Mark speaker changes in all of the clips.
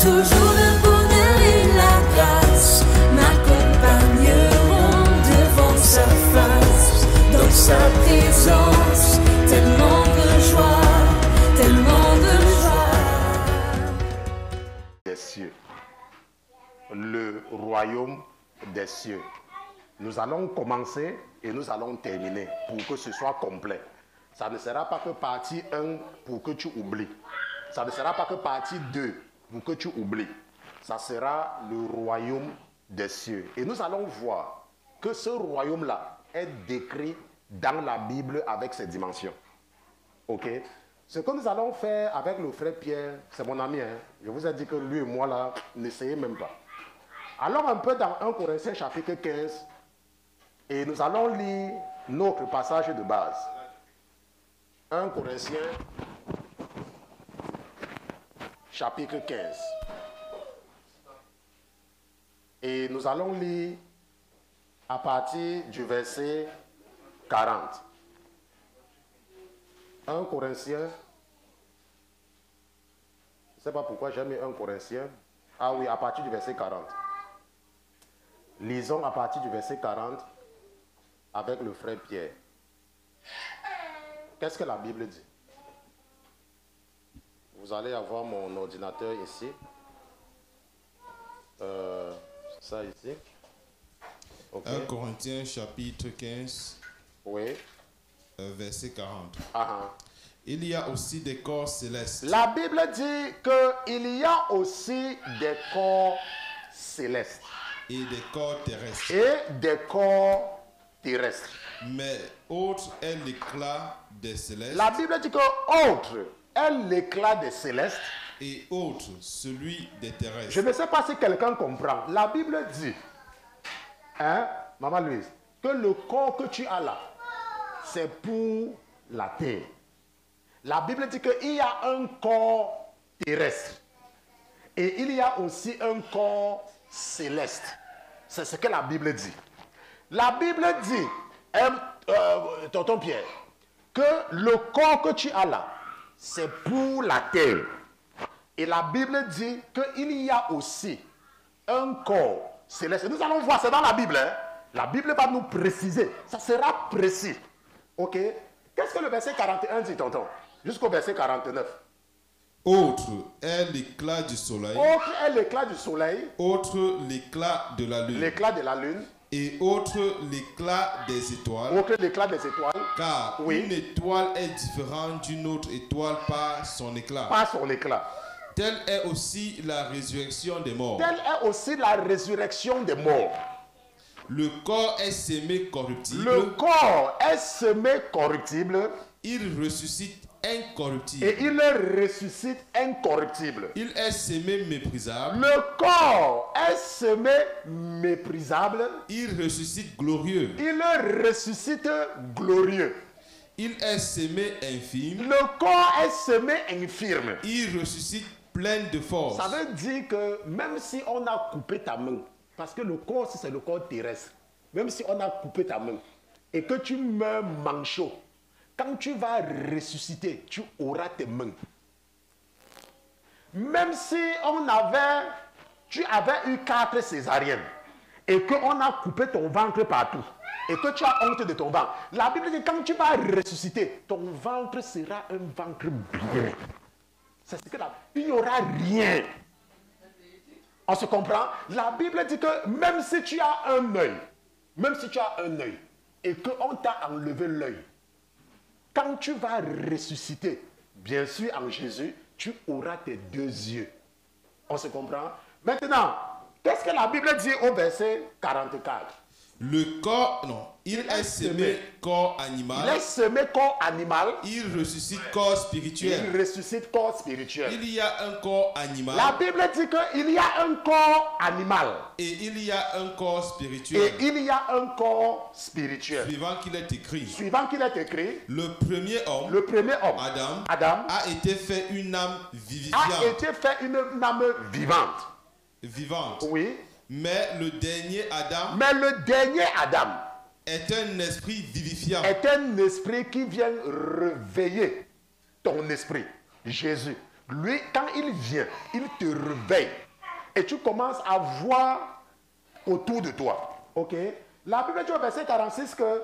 Speaker 1: toujours le bonheur et la grâce m'accompagneront devant sa face, dans sa présence, tellement de joie, tellement de joie.
Speaker 2: Des cieux, le royaume des cieux. Nous allons commencer et nous allons terminer pour que ce soit complet. Ça ne sera pas que partie 1 pour que tu oublies. Ça ne sera pas que partie 2 pour que tu oublies. Ça sera le royaume des cieux. Et nous allons voir que ce royaume-là est décrit dans la Bible avec ses dimensions. Ok? Ce que nous allons faire avec le frère Pierre, c'est mon ami, hein? Je vous ai dit que lui et moi, là, n'essayez même pas. Allons un peu dans 1 Corinthiens chapitre 15 et nous allons lire notre passage de base. 1 Corinthiens chapitre 15. Et nous allons lire à partir du verset 40. 1 Corinthiens. Je ne sais pas pourquoi j'ai mis 1 Corinthiens. Ah oui, à partir du verset 40. Lisons à partir du verset 40 avec le frère Pierre. Qu'est-ce que la Bible dit? Vous allez avoir mon ordinateur ici. Ça ici. Okay.
Speaker 3: 1 Corinthiens chapitre 15,
Speaker 2: oui.
Speaker 3: Verset 40.
Speaker 2: Il
Speaker 3: y a aussi des corps célestes.
Speaker 2: La Bible dit qu'il y a aussi des corps célestes.
Speaker 3: Et des corps terrestres.
Speaker 2: Et des corps terrestres.
Speaker 3: Mais autre est l'éclat des célestes.
Speaker 2: La Bible dit que autre est l'éclat des célestes.
Speaker 3: Et autre, celui des terrestres.
Speaker 2: Je ne sais pas si quelqu'un comprend. La Bible dit, hein, Maman Louise, que le corps que tu as là, c'est pour la terre. La Bible dit qu'il y a un corps terrestre. Et il y a aussi un corps céleste. C'est ce que la Bible dit. La Bible dit, tonton Pierre, que le corps que tu as là, c'est pour la terre. Et la Bible dit qu'il y a aussi un corps céleste. Nous allons voir, c'est dans la Bible. Hein? La Bible va nous préciser. Ça sera précis. Ok? Qu'est-ce que le verset 41 dit, tonton? Jusqu'au verset 49.
Speaker 3: Autre est l'éclat du soleil.
Speaker 2: Autre est l'éclat du soleil.
Speaker 3: Autre l'éclat de la lune.
Speaker 2: L'éclat de la lune.
Speaker 3: Et autre l'éclat des étoiles.
Speaker 2: Autre l'éclat des étoiles.
Speaker 3: Car une étoile est différente d'une autre étoile par son éclat.
Speaker 2: Par son éclat.
Speaker 3: Telle est aussi la résurrection des morts.
Speaker 2: Telle est aussi la résurrection des morts.
Speaker 3: Le corps est semé corruptible.
Speaker 2: Le corps est semé corruptible.
Speaker 3: Il ressuscite incorruptible.
Speaker 2: Et il ressuscite incorruptible.
Speaker 3: Il est semé méprisable.
Speaker 2: Le corps est semé méprisable.
Speaker 3: Il ressuscite glorieux.
Speaker 2: Il ressuscite glorieux.
Speaker 3: Il est semé infime.
Speaker 2: Le corps est semé infirme.
Speaker 3: Il ressuscite plein de force.
Speaker 2: Ça veut dire que même si on a coupé ta main, parce que le corps, c'est le corps terrestre, même si on a coupé ta main et que tu meurs manchot, quand tu vas ressusciter, tu auras tes mains. Même si tu avais eu 4 césariennes et qu'on a coupé ton ventre partout et que tu as honte de ton ventre, la Bible dit que quand tu vas ressusciter, ton ventre sera un ventre bien. C'est ce que il n'y aura rien. On se comprend? La Bible dit que même si tu as un œil, et qu'on t'a enlevé l'œil, quand tu vas ressusciter, bien sûr en Jésus, tu auras tes 2 yeux. On se comprend? Maintenant, qu'est-ce que la Bible dit au verset 44?
Speaker 3: Le corps, non, il est semé corps animal.
Speaker 2: Il est semé corps animal.
Speaker 3: Il ressuscite corps spirituel.
Speaker 2: Il ressuscite corps spirituel.
Speaker 3: Il y a un corps animal.
Speaker 2: La Bible dit qu'il y a un corps animal.
Speaker 3: Et il y a un corps spirituel.
Speaker 2: Et il y a un corps spirituel.
Speaker 3: Suivant qu'il est écrit.
Speaker 2: Suivant qu'il est écrit.
Speaker 3: Le premier homme.
Speaker 2: Adam.
Speaker 3: A été fait une âme vivifiante.
Speaker 2: A été fait une âme vivante.
Speaker 3: Vivante.
Speaker 2: Oui.
Speaker 3: Mais le dernier
Speaker 2: Adam
Speaker 3: est un esprit vivifiant.
Speaker 2: Est un esprit qui vient réveiller ton esprit. Jésus. Lui, quand il vient, il te réveille. Et tu commences à voir autour de toi. Ok? La Bible dit au verset 46 que...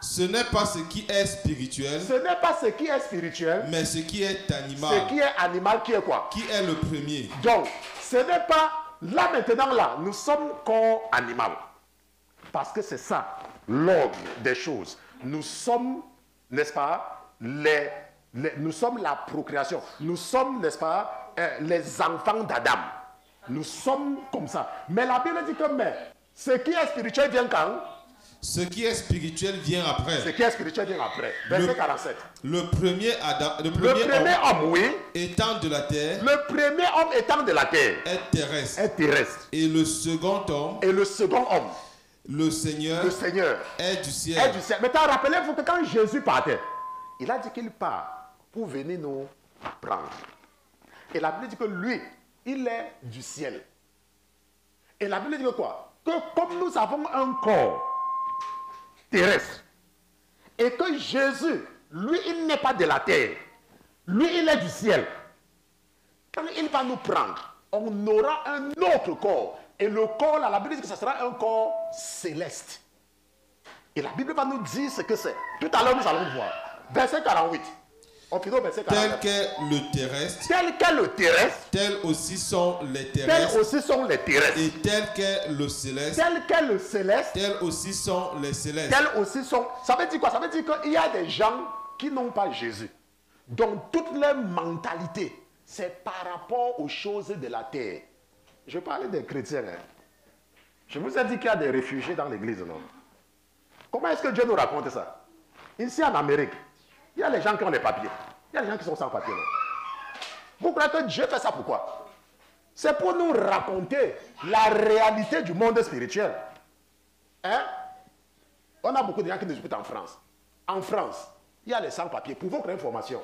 Speaker 3: Ce n'est pas ce qui est spirituel,
Speaker 2: Ce n'est pas ce qui est spirituel,
Speaker 3: mais ce qui est animal.
Speaker 2: ce qui est animal qui est quoi?
Speaker 3: Qui est le premier?
Speaker 2: Donc, ce n'est pas... Là maintenant, là, nous sommes corps animal. Parce que c'est ça, l'ordre des choses. Nous sommes, n'est-ce pas, nous sommes la procréation. Nous sommes, n'est-ce pas, les enfants d'Adam. Nous sommes comme ça. Mais la Bible dit que ce qui est spirituel vient quand?
Speaker 3: Ce qui est spirituel vient après.
Speaker 2: Ce qui est spirituel vient après. Verset 47.
Speaker 3: Le premier
Speaker 2: homme, oui.
Speaker 3: étant de la terre,
Speaker 2: Le premier homme étant de la terre
Speaker 3: est terrestre.
Speaker 2: est terrestre.
Speaker 3: Et le second homme,
Speaker 2: Et le second homme,
Speaker 3: le Seigneur, est du ciel.
Speaker 2: est du ciel. Maintenant, rappelez-vous que quand Jésus partait, il a dit qu'il part pour venir nous prendre. Et la Bible dit que lui, il est du ciel. Et la Bible dit que quoi? Que comme nous avons un corps terrestre, et que Jésus, lui, il n'est pas de la terre, lui, il est du ciel. Quand il va nous prendre, on aura un autre corps. Et le corps, là, la Bible dit que ce sera un corps céleste. Et la Bible va nous dire ce que c'est. Tout à l'heure, nous allons voir. Verset 48. On finit au verset 48.
Speaker 3: Tel qu'est le terrestre,
Speaker 2: Tel qu'est le terrestre,
Speaker 3: tels aussi sont les
Speaker 2: tels
Speaker 3: terrestres.
Speaker 2: aussi sont les terrestres.
Speaker 3: Et tel qu'est le céleste,
Speaker 2: Tel qu'est le céleste,
Speaker 3: tels aussi sont les célestes.
Speaker 2: tels aussi sont... Ça veut dire quoi? Ça veut dire qu'il y a des gens qui n'ont pas Jésus. Donc toute leur mentalité, c'est par rapport aux choses de la terre. Je parlais des chrétiens. Hein. Je vous ai dit qu'il y a des réfugiés dans l'église, non? Comment est-ce que Dieu nous raconte ça? Ici en Amérique, il y a les gens qui ont les papiers. Il y a les gens qui sont sans papiers. Non? Vous croyez que Dieu fait ça pourquoi? C'est pour nous raconter la réalité du monde spirituel. Hein? On a beaucoup de gens qui nous écoutent en France. En France, il y a les sans-papiers. Pour votre information,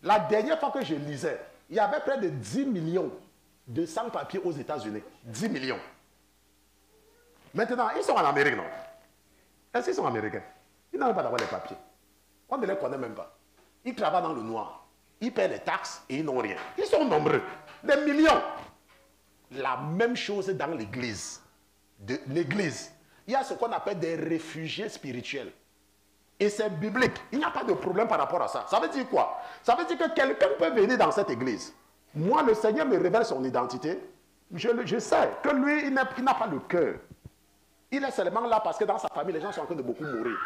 Speaker 2: la dernière fois que je lisais, il y avait près de 10 millions de sans-papiers aux États-Unis. 10 millions. Maintenant, ils sont en Amérique, non? Est-ce qu'ils sont américains? Ils n'ont pas d'avoir les papiers. On ne les connaît même pas. Ils travaillent dans le noir. Ils paient les taxes et ils n'ont rien. Ils sont nombreux. Des millions. La même chose dans l'église. L'église. Il y a ce qu'on appelle des réfugiés spirituels. Et c'est biblique. Il n'y a pas de problème par rapport à ça. Ça veut dire quoi? Ça veut dire que quelqu'un peut venir dans cette église. Moi, le Seigneur me révèle son identité. Je sais que lui, il n'a pas le cœur. Il est seulement là parce que dans sa famille, les gens sont en train de beaucoup mourir.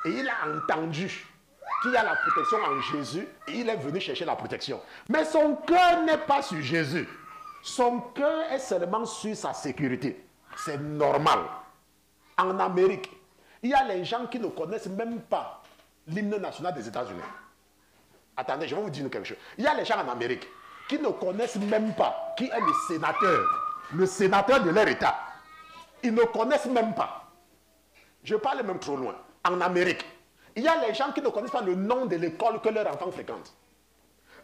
Speaker 2: Et il a entendu qu'il y a la protection en Jésus et il est venu chercher la protection. Mais son cœur n'est pas sur Jésus. Son cœur est seulement sur sa sécurité. C'est normal. En Amérique, il y a les gens qui ne connaissent même pas l'hymne national des États-Unis. Attendez, je vais vous dire quelque chose. Il y a les gens en Amérique qui ne connaissent même pas qui est le sénateur de leur État. Ils ne connaissent même pas. Je parle même trop loin. En Amérique, il y a les gens qui ne connaissent pas le nom de l'école que leur enfant fréquente.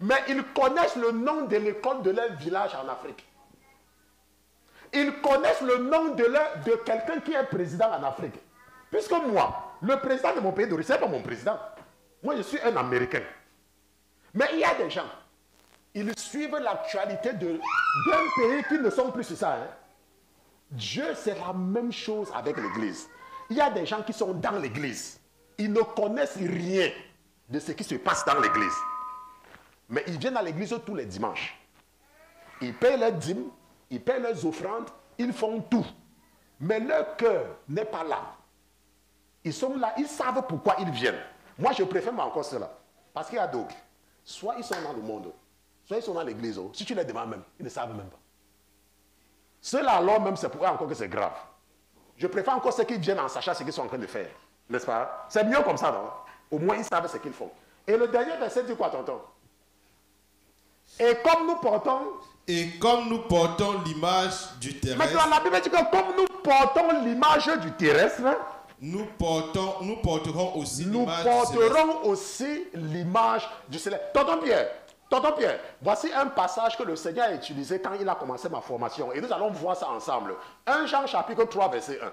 Speaker 2: Mais ils connaissent le nom de l'école de leur village en Afrique. Ils connaissent le nom de quelqu'un qui est président en Afrique. Puisque moi, le président de mon pays d'origine, ce n'est pas mon président. Moi, je suis un Américain. Mais il y a des gens, ils suivent l'actualité d'un pays qui ne sont plus sur ça. Hein. Dieu, c'est la même chose avec l'église. Il y a des gens qui sont dans l'église. Ils ne connaissent rien de ce qui se passe dans l'église. Mais ils viennent à l'église tous les dimanches. Ils payent leurs dîmes, ils payent leurs offrandes, ils font tout. Mais leur cœur n'est pas là. Ils sont là, ils savent pourquoi ils viennent. Moi, je préfère encore cela. Parce qu'il y a d'autres. Soit ils sont dans le monde, soit ils sont dans l'église. Si tu les demandes même, ils ne savent même pas. Ceux-là, alors même, c'est pour eux encore que c'est grave. Je préfère encore ceux qui viennent en sachant ce qu'ils sont en train de faire. N'est-ce pas? C'est mieux comme ça, non? Au moins, ils savent ce qu'ils font. Et le dernier verset dit quoi, tonton? Et comme nous portons
Speaker 3: l'image du terrestre.
Speaker 2: Maintenant, la Bible dit que comme nous portons l'image du terrestre,
Speaker 3: nous porterons aussi
Speaker 2: l'image du céleste. Tonton Pierre, voici un passage que le Seigneur a utilisé quand il a commencé ma formation. Et nous allons voir ça ensemble. 1 Jean chapitre 3, verset 1.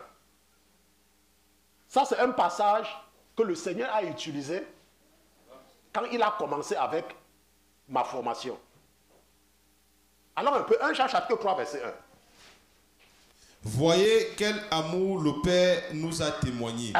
Speaker 2: Ça, c'est un passage que le Seigneur a utilisé quand il a commencé avec ma formation. Alors un peu, 1 Jean chapitre 3 verset 1.
Speaker 3: Voyez quel amour le Père nous a témoigné.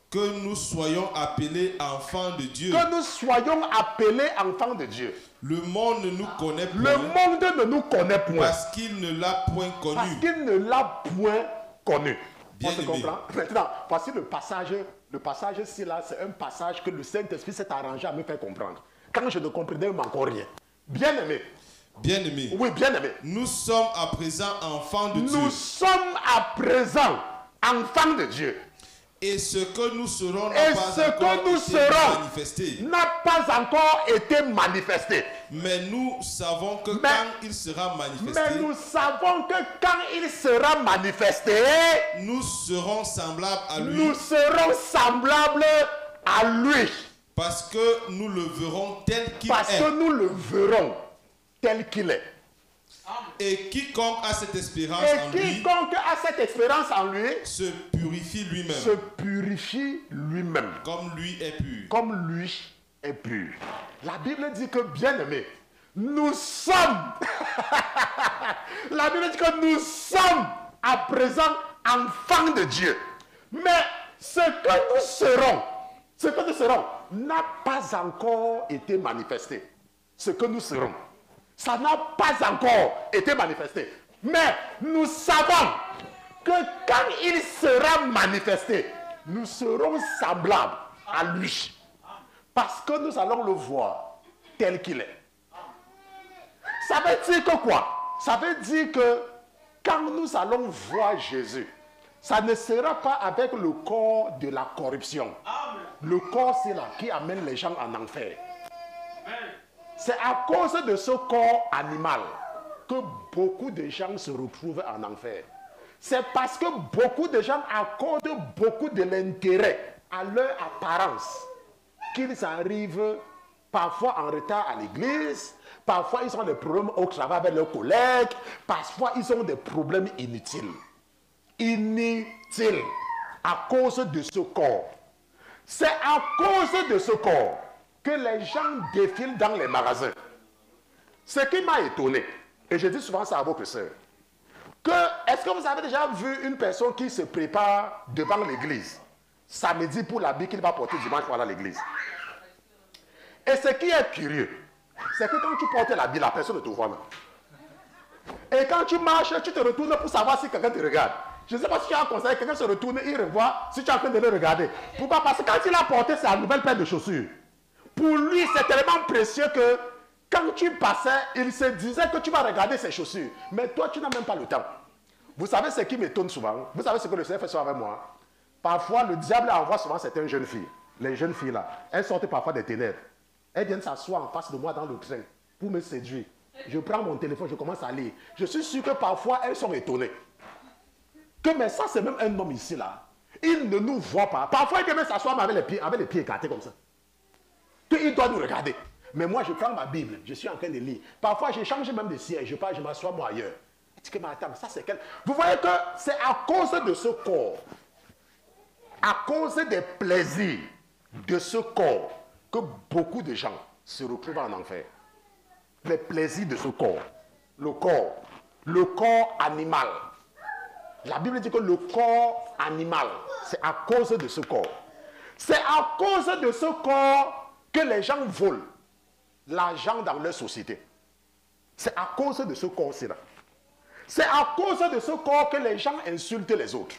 Speaker 3: Que nous soyons appelés enfants de Dieu.
Speaker 2: Que nous soyons appelés enfants de Dieu.
Speaker 3: Le monde ne nous connaît point.
Speaker 2: Le monde ne nous connaît point.
Speaker 3: Parce qu'il ne l'a point connu.
Speaker 2: Parce qu'il ne l'a point connu.
Speaker 3: Bien
Speaker 2: On se comprend? Maintenant, voici le passage. Le passage ici, là, c'est un passage que le Saint-Esprit s'est arrangé à me faire comprendre. Quand je ne comprenais même encore rien. Bien-aimé.
Speaker 3: Bien-aimé.
Speaker 2: Oui, bien-aimé.
Speaker 3: Nous sommes à présent enfants de Dieu.
Speaker 2: Nous sommes à présent enfants de Dieu.
Speaker 3: Et ce que nous serons
Speaker 2: n'a pas encore été manifesté.
Speaker 3: Mais nous savons que quand il sera manifesté, nous serons semblables à lui.
Speaker 2: Nous serons semblables à lui.
Speaker 3: Parce que nous le verrons tel qu'il est.
Speaker 2: Parce que nous le verrons tel qu'il est.
Speaker 3: Et quiconque a cette espérance en lui se purifie lui-même. Comme lui est pur.
Speaker 2: Comme lui est pur. La Bible dit que, bien-aimés, nous sommes la Bible dit que nous sommes à présent enfants de Dieu. Mais ce que nous serons n'a pas encore été manifesté. Ce que nous serons, ça n'a pas encore été manifesté. Mais nous savons que quand il sera manifesté, nous serons semblables à lui. Parce que nous allons le voir tel qu'il est. Ça veut dire que quoi? Ça veut dire que quand nous allons voir Jésus, ça ne sera pas avec le corps de la corruption. Le corps, c'est là qui amène les gens en enfer. C'est à cause de ce corps animal que beaucoup de gens se retrouvent en enfer. C'est parce que beaucoup de gens accordent beaucoup de l'intérêt à leur apparence qu'ils arrivent parfois en retard à l'église, parfois ils ont des problèmes au travail avec leurs collègues, parfois ils ont des problèmes inutiles. Inutiles à cause de ce corps. C'est à cause de ce corps que les gens défilent dans les magasins. Ce qui m'a étonné, et je dis souvent ça à vos sœurs, est-ce que vous avez déjà vu une personne qui se prépare devant l'église samedi pour l'habit qu'il va porter dimanche pour aller à l'église? Et ce qui est curieux, c'est que quand tu portes l'habit, la personne ne te voit pas. Et quand tu marches, tu te retournes pour savoir si quelqu'un te regarde. Je ne sais pas si tu as un conseil, quelqu'un se retourne, il revoit si tu es en train de le regarder. Pourquoi? Parce que quand il a porté sa nouvelle paire de chaussures, pour lui, c'est tellement précieux que quand tu passais, il se disait que tu vas regarder ses chaussures. Mais toi, tu n'as même pas le temps. Vous savez ce qui m'étonne souvent? Vous savez ce que le Seigneur fait souvent avec moi? Parfois, le diable envoie souvent certaines jeunes filles. Les jeunes filles là, elles sortent parfois des ténèbres. Elles viennent s'asseoir en face de moi dans le train pour me séduire. Je prends mon téléphone, je commence à lire. Je suis sûr que parfois, elles sont étonnées. Mais ça, c'est même un homme ici là. Il ne nous voit pas. Parfois, il vient s'asseoir avec les pieds écartés comme ça. Il doit nous regarder. Mais moi, je prends ma Bible, je suis en train de lire. Parfois, je change même de siège, je m'assois moi ailleurs. Je dis que, mais attends, ça c'est quel... Vous voyez que c'est à cause de ce corps, à cause des plaisirs de ce corps, que beaucoup de gens se retrouvent en enfer. Les plaisirs de ce corps. Le corps animal. La Bible dit que le corps animal, c'est à cause de ce corps. C'est à cause de ce corps que les gens volent l'argent dans leur société. C'est à cause de ce corps-ci là. C'est à cause de ce corps que les gens insultent les autres.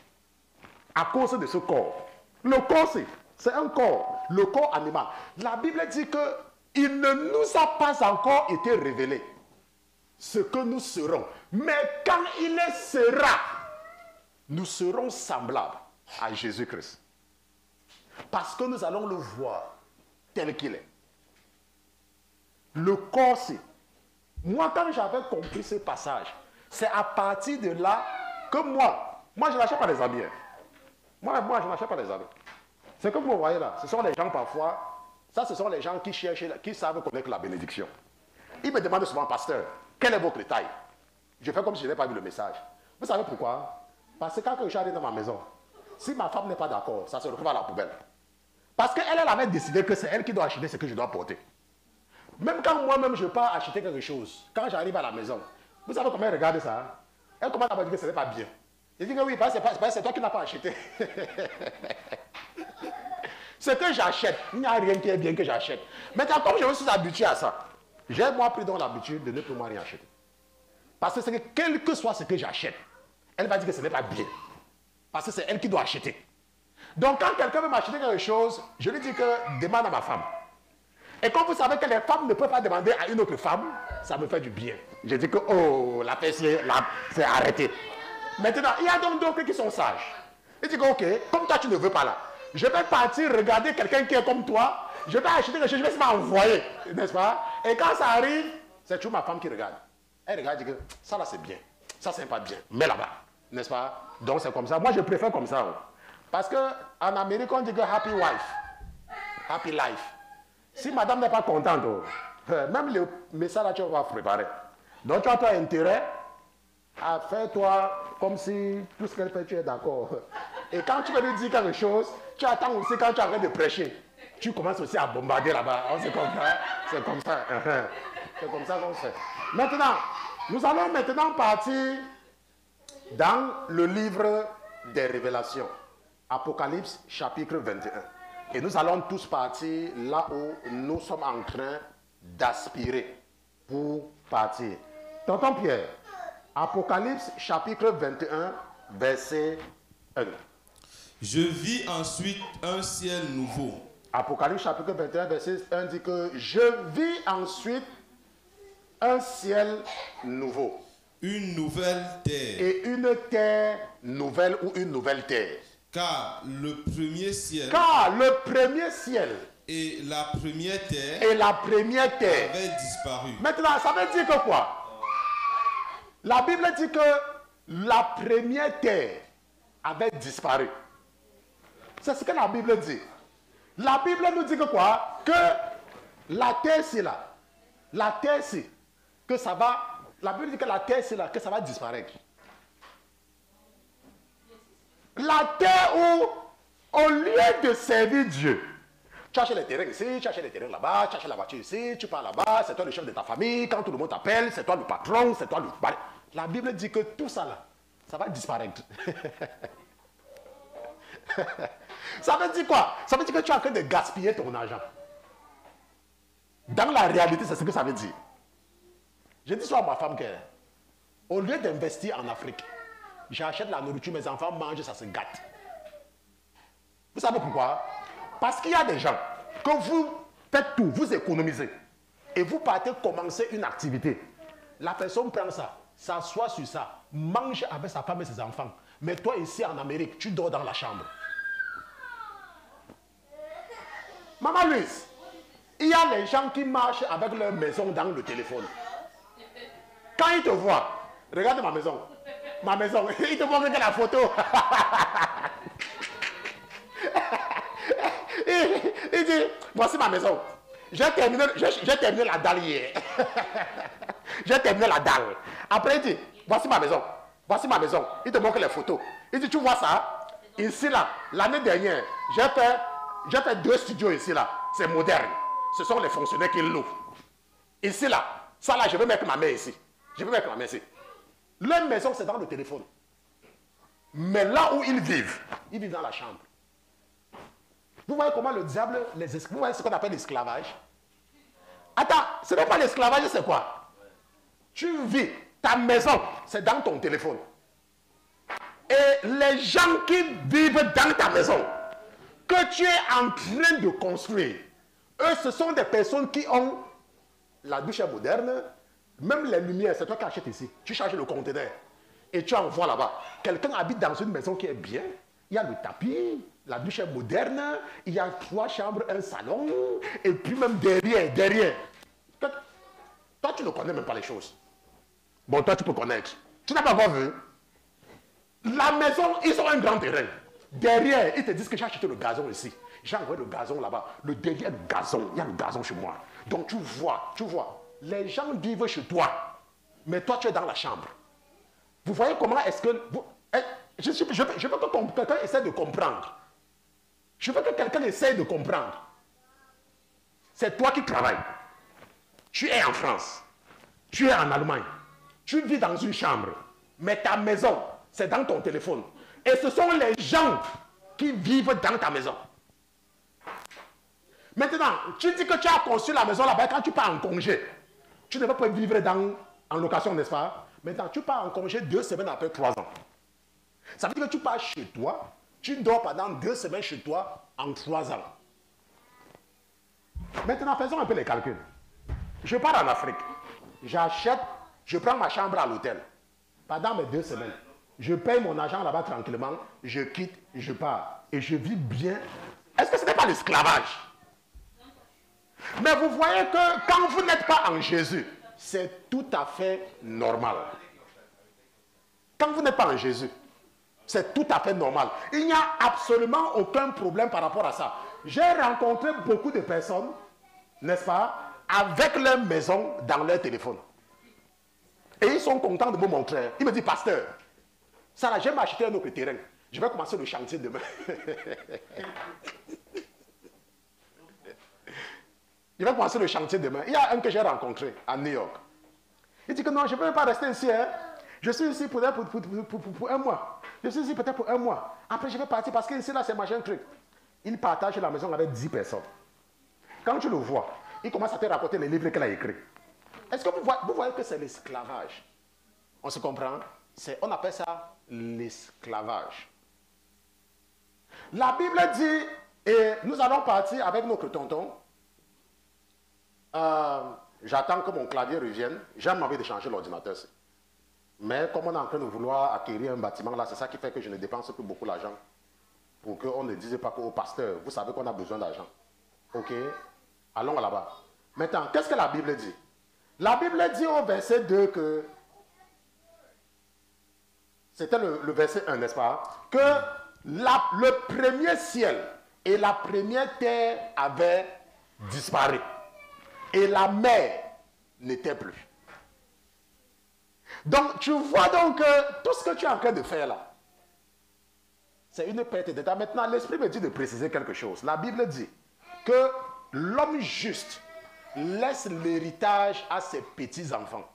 Speaker 2: À cause de ce corps. Le corps, c'est un corps. Le corps animal. La Bible dit qu'il ne nous a pas encore été révélé ce que nous serons. Mais quand il sera, nous serons semblables à Jésus-Christ. Parce que nous allons le voir tel qu'il est. Le corps, c'est... Moi, quand j'avais compris ce passage, c'est à partir de là que moi je n'achète pas des habits. Moi, je n'achète pas des habits. C'est comme vous voyez là, ce sont les gens parfois, ça ce sont les gens qui cherchent, qui savent connaître la bénédiction. Ils me demandent souvent, pasteur, quel est votre taille? Je fais comme si je n'avais pas vu le message. Vous savez pourquoi? Parce que quand j'arrive dans ma maison, si ma femme n'est pas d'accord, ça se retrouve à la poubelle. Parce qu'elle avait décidé que c'est elle qui doit acheter ce que je dois porter. Même quand moi-même je pars acheter quelque chose, quand j'arrive à la maison, vous savez comment elle regarde ça? Hein? Elle commence à me dire que ce n'est pas bien. Je dis que oui, c'est toi qui n'as pas acheté. Ce que j'achète, il n'y a rien qui est bien que j'achète. Maintenant, comme je me suis habitué à ça, j'ai moi pris dans l'habitude de ne plus rien acheter. Parce que quel que soit ce que j'achète, elle va dire que ce n'est pas bien. Parce que c'est elle qui doit acheter. Donc quand quelqu'un veut m'acheter quelque chose, je lui dis que demande à ma femme. Et comme vous savez que les femmes ne peuvent pas demander à une autre femme, ça me fait du bien. Je dis que, oh, la fessier, c'est arrêté. Maintenant, il y a donc d'autres qui sont sages. Ils disent que, ok, comme toi tu ne veux pas là, je vais partir regarder quelqu'un qui est comme toi, je vais acheter quelque chose, je vais m'envoyer, n'est-ce pas? Et quand ça arrive, c'est toujours ma femme qui regarde. Elle regarde et dit que ça là c'est bien, ça c'est pas bien, mais là-bas, n'est-ce pas? Donc c'est comme ça. Moi je préfère comme ça. Parce qu'en Amérique on dit que happy wife, happy life. Si madame n'est pas contente, même le message là tu vas préparer. Donc tu as toi intérêt à faire toi comme si tout ce qu'elle fait tu es d'accord. Et quand tu veux lui dire quelque chose, tu attends aussi quand tu arrêtes de prêcher. Tu commences aussi à bombarder là-bas. C'est comme ça. C'est comme ça. C'est comme ça qu'on fait. Maintenant, nous allons maintenant partir dans le livre des Révélations. Apocalypse chapitre 21. Et nous allons tous partir là où nous sommes en train d'aspirer pour partir. Tonton Pierre, Apocalypse chapitre 21, verset 1.
Speaker 3: Je vis ensuite un ciel nouveau.
Speaker 2: Apocalypse chapitre 21, verset 1 dit que je vis ensuite un ciel nouveau.
Speaker 3: Une nouvelle terre.
Speaker 2: Et une terre nouvelle ou une nouvelle terre.
Speaker 3: Car le premier ciel.
Speaker 2: Car le premier ciel.
Speaker 3: Et la première terre.
Speaker 2: Et la première terre.
Speaker 3: Avait disparu.
Speaker 2: Maintenant, ça veut dire que quoi? La Bible dit que la première terre avait disparu. C'est ce que la Bible dit. La Bible nous dit que quoi? Que la terre-ci là, la terre-ci, que ça va, la Bible dit que la terre-ci là, que ça va disparaître. La terre où, au lieu de servir Dieu, tu achètes les terrains ici, tu achètes les terrains là-bas, tu achètes la voiture ici, tu pars là-bas, c'est toi le chef de ta famille, quand tout le monde t'appelle, c'est toi le patron, c'est toi le... La Bible dit que tout ça là, ça va disparaître. Ça veut dire quoi? Ça veut dire que tu es en train de gaspiller ton argent. Dans la réalité, c'est ce que ça veut dire. Je dis ça à ma femme que, au lieu d'investir en Afrique, j'achète la nourriture, mes enfants mangent, ça se gâte. Vous savez pourquoi? Parce qu'il y a des gens que vous faites tout, vous économisez, et vous partez commencer une activité. La personne prend ça, s'assoit sur ça, mange avec sa femme et ses enfants. Mais toi ici en Amérique, tu dors dans la chambre. Maman Louise, il y a les gens qui marchent avec leur maison dans le téléphone. Quand ils te voient, regarde ma maison, ils te voient que la photo. Il dit, voici ma maison. J'ai terminé la dalle hier. J'ai terminé la dalle. Après, il dit, voici ma maison. Voici ma maison. Il te montre les photos. Il dit, tu vois ça? Ici, là, l'année dernière, j'ai fait 2 studios ici, là. C'est moderne. Ce sont les fonctionnaires qui louent. Ici, là. Ça, là, je vais mettre ma main ici. Je vais mettre ma main ici. Leur maison, c'est dans le téléphone. Mais là où ils vivent dans la chambre. Vous voyez comment le diable, vous voyez ce qu'on appelle l'esclavage? Attends, ce n'est pas l'esclavage, c'est quoi? Tu vis, ta maison, c'est dans ton téléphone. Et les gens qui vivent dans ta maison, que tu es en train de construire, eux, ce sont des personnes qui ont la douche moderne, même les lumières, c'est toi qui achètes ici. Tu charges le conteneur et tu envoies là-bas. Quelqu'un habite dans une maison qui est bien, il y a le tapis, la douche est moderne, il y a 3 chambres, un salon, et puis même derrière. Toi, tu ne connais même pas les choses. Bon, toi, tu peux connaître. Tu n'as pas encore vu. La maison, ils ont un grand terrain. Derrière, ils te disent que j'ai acheté le gazon ici. J'ai envoyé le gazon là-bas. Derrière le gazon, il y a le gazon chez moi. Donc tu vois, les gens vivent chez toi. Mais toi, tu es dans la chambre. Vous voyez comment est-ce que... je veux que quelqu'un essaie de comprendre. Je veux que quelqu'un essaye de comprendre. C'est toi qui travailles. Tu es en France. Tu es en Allemagne. Tu vis dans une chambre. Mais ta maison, c'est dans ton téléphone. Et ce sont les gens qui vivent dans ta maison. Maintenant, tu dis que tu as construit la maison là-bas quand tu pars en congé. Tu ne peux pas vivre en location, n'est-ce pas? Maintenant, tu pars en congé 2 semaines après 3 ans. Ça veut dire que tu pars chez toi, tu dors pendant 2 semaines chez toi en 3 ans. Maintenant, faisons un peu les calculs. Je pars en Afrique. J'achète, je prends ma chambre à l'hôtel. Pendant mes 2 semaines, je paye mon argent là-bas tranquillement, je quitte, je pars. Et je vis bien. Est-ce que ce n'est pas l'esclavage? Mais vous voyez que quand vous n'êtes pas en Jésus, c'est tout à fait normal. Quand vous n'êtes pas en Jésus, c'est tout à fait normal. Il n'y a absolument aucun problème par rapport à ça. J'ai rencontré beaucoup de personnes, n'est-ce pas, avec leur maison dans leur téléphone. Et ils sont contents de me montrer. Ils me disent, pasteur, ça là, je vais m'acheter un autre terrain. Je vais commencer le chantier demain. Je vais commencer le chantier demain. Il y a un que j'ai rencontré à New York. Il dit que non, je ne peux pas rester ici. Hein. Je suis ici pour un mois. Je suis ici peut-être pour un mois. Après, je vais partir parce que ici, là, c'est machin truc. Il partage la maison avec 10 personnes. Quand tu le vois, il commence à te raconter les livres qu'il a écrits. Est-ce que vous voyez que c'est l'esclavage? On se comprend? On appelle ça l'esclavage. La Bible dit, et nous allons partir avec notre tonton. J'attends que mon clavier revienne. J'ai envie de changer l'ordinateur. Mais comme on est en train de vouloir acquérir un bâtiment là, c'est ça qui fait que je ne dépense plus beaucoup d'argent. Pour qu'on ne dise pas qu'au pasteur, vous savez qu'on a besoin d'argent. Ok? Allons là-bas. Maintenant, qu'est-ce que la Bible dit? La Bible dit au verset 2 que... C'était le verset 1, n'est-ce pas? Que le premier ciel et la première terre avaient disparu. Et la mer n'était plus. Donc, tu vois donc que tout ce que tu es en train de faire là, c'est une perte d'état. Maintenant, l'Esprit me dit de préciser quelque chose. La Bible dit que l'homme juste laisse l'héritage à ses petits-enfants.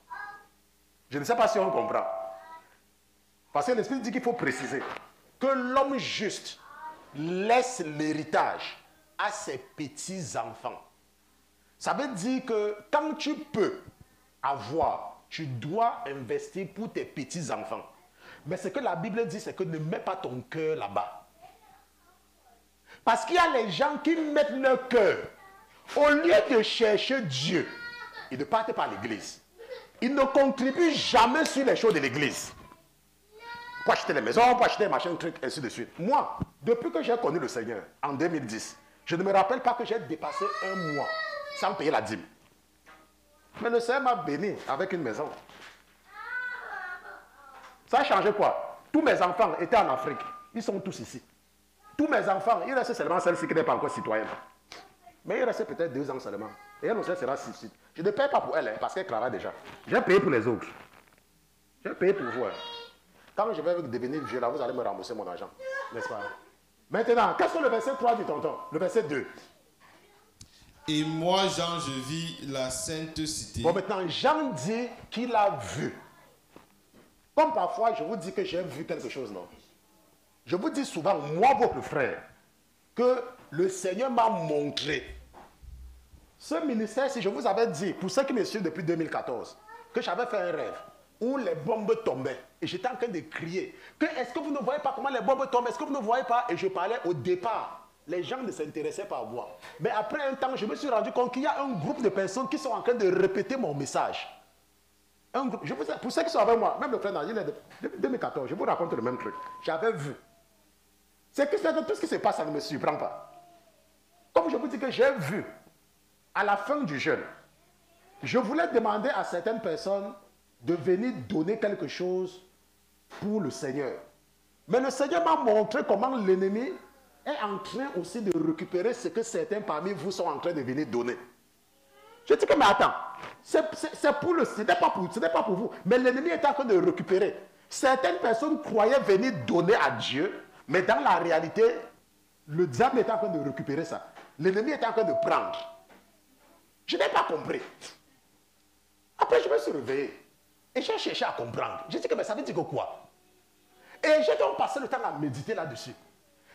Speaker 2: Je ne sais pas si on comprend. Parce que l'Esprit dit qu'il faut préciser que l'homme juste laisse l'héritage à ses petits-enfants. Ça veut dire que quand tu peux avoir, tu dois investir pour tes petits-enfants. Mais ce que la Bible dit, c'est que ne mets pas ton cœur là-bas. Parce qu'il y a les gens qui mettent leur cœur. Au lieu de chercher Dieu, ils ne partent pas à l'église. Ils ne contribuent jamais sur les choses de l'église. Pour acheter les maisons, pour acheter des machins, trucs, ainsi de suite. Moi, depuis que j'ai connu le Seigneur, en 2010, je ne me rappelle pas que j'ai dépassé un mois sans payer la dîme. Mais le Seigneur m'a béni avec une maison. Ça a changé quoi? Tous mes enfants étaient en Afrique. Ils sont tous ici. Tous mes enfants, il reste seulement celle-ci qui n'est pas encore citoyenne. Mais il reste peut-être 2 ans seulement. Et elle aussi sera 6. Je ne paye pas pour elle, hein, parce qu'elle travaille déjà. J'ai payé pour les autres. J'ai payé pour vous. Hein. Quand je vais devenir vieux là, vous allez me rembourser mon argent. N'est-ce pas? Maintenant, qu'est-ce que le verset 3 dit, tonton? Le verset 2.
Speaker 3: Et moi, Jean, je vis la sainte cité.
Speaker 2: Bon, maintenant, Jean dit qu'il a vu. Comme parfois, je vous dis que j'ai vu quelque chose, non? Je vous dis souvent, moi, votre frère, que le Seigneur m'a montré. Ce ministère, si je vous avais dit, pour ceux qui me suivent depuis 2014, que j'avais fait un rêve où les bombes tombaient. Et j'étais en train de crier. Est-ce que vous ne voyez pas comment les bombes tombent? Est-ce que vous ne voyez pas? Et je parlais au départ. Les gens ne s'intéressaient pas à moi. Mais après un temps, je me suis rendu compte qu'il y a un groupe de personnes qui sont en train de répéter mon message. Un groupe, pour ceux qui sont avec moi, même le frère Nadine, depuis 2014, je vous raconte le même truc. J'avais vu. C'est que tout ce qui se passe, ça ne me surprend pas. Comme je vous dis que j'ai vu, à la fin du jeûne, je voulais demander à certaines personnes de venir donner quelque chose pour le Seigneur. Mais le Seigneur m'a montré comment l'ennemi est en train aussi de récupérer ce que certains parmi vous sont en train de venir donner. Je dis que, mais attends, c'est pour le, ce n'est pas pour vous, mais l'ennemi est en train de récupérer. Certaines personnes croyaient venir donner à Dieu, mais dans la réalité, Le diable est en train de récupérer ça. L'ennemi est en train de prendre. Je n'ai pas compris. Après, je me suis réveillé. Et j'ai cherché à comprendre. J'ai dit que mais ça veut dire que quoi? Et j'ai donc passé le temps à méditer là-dessus.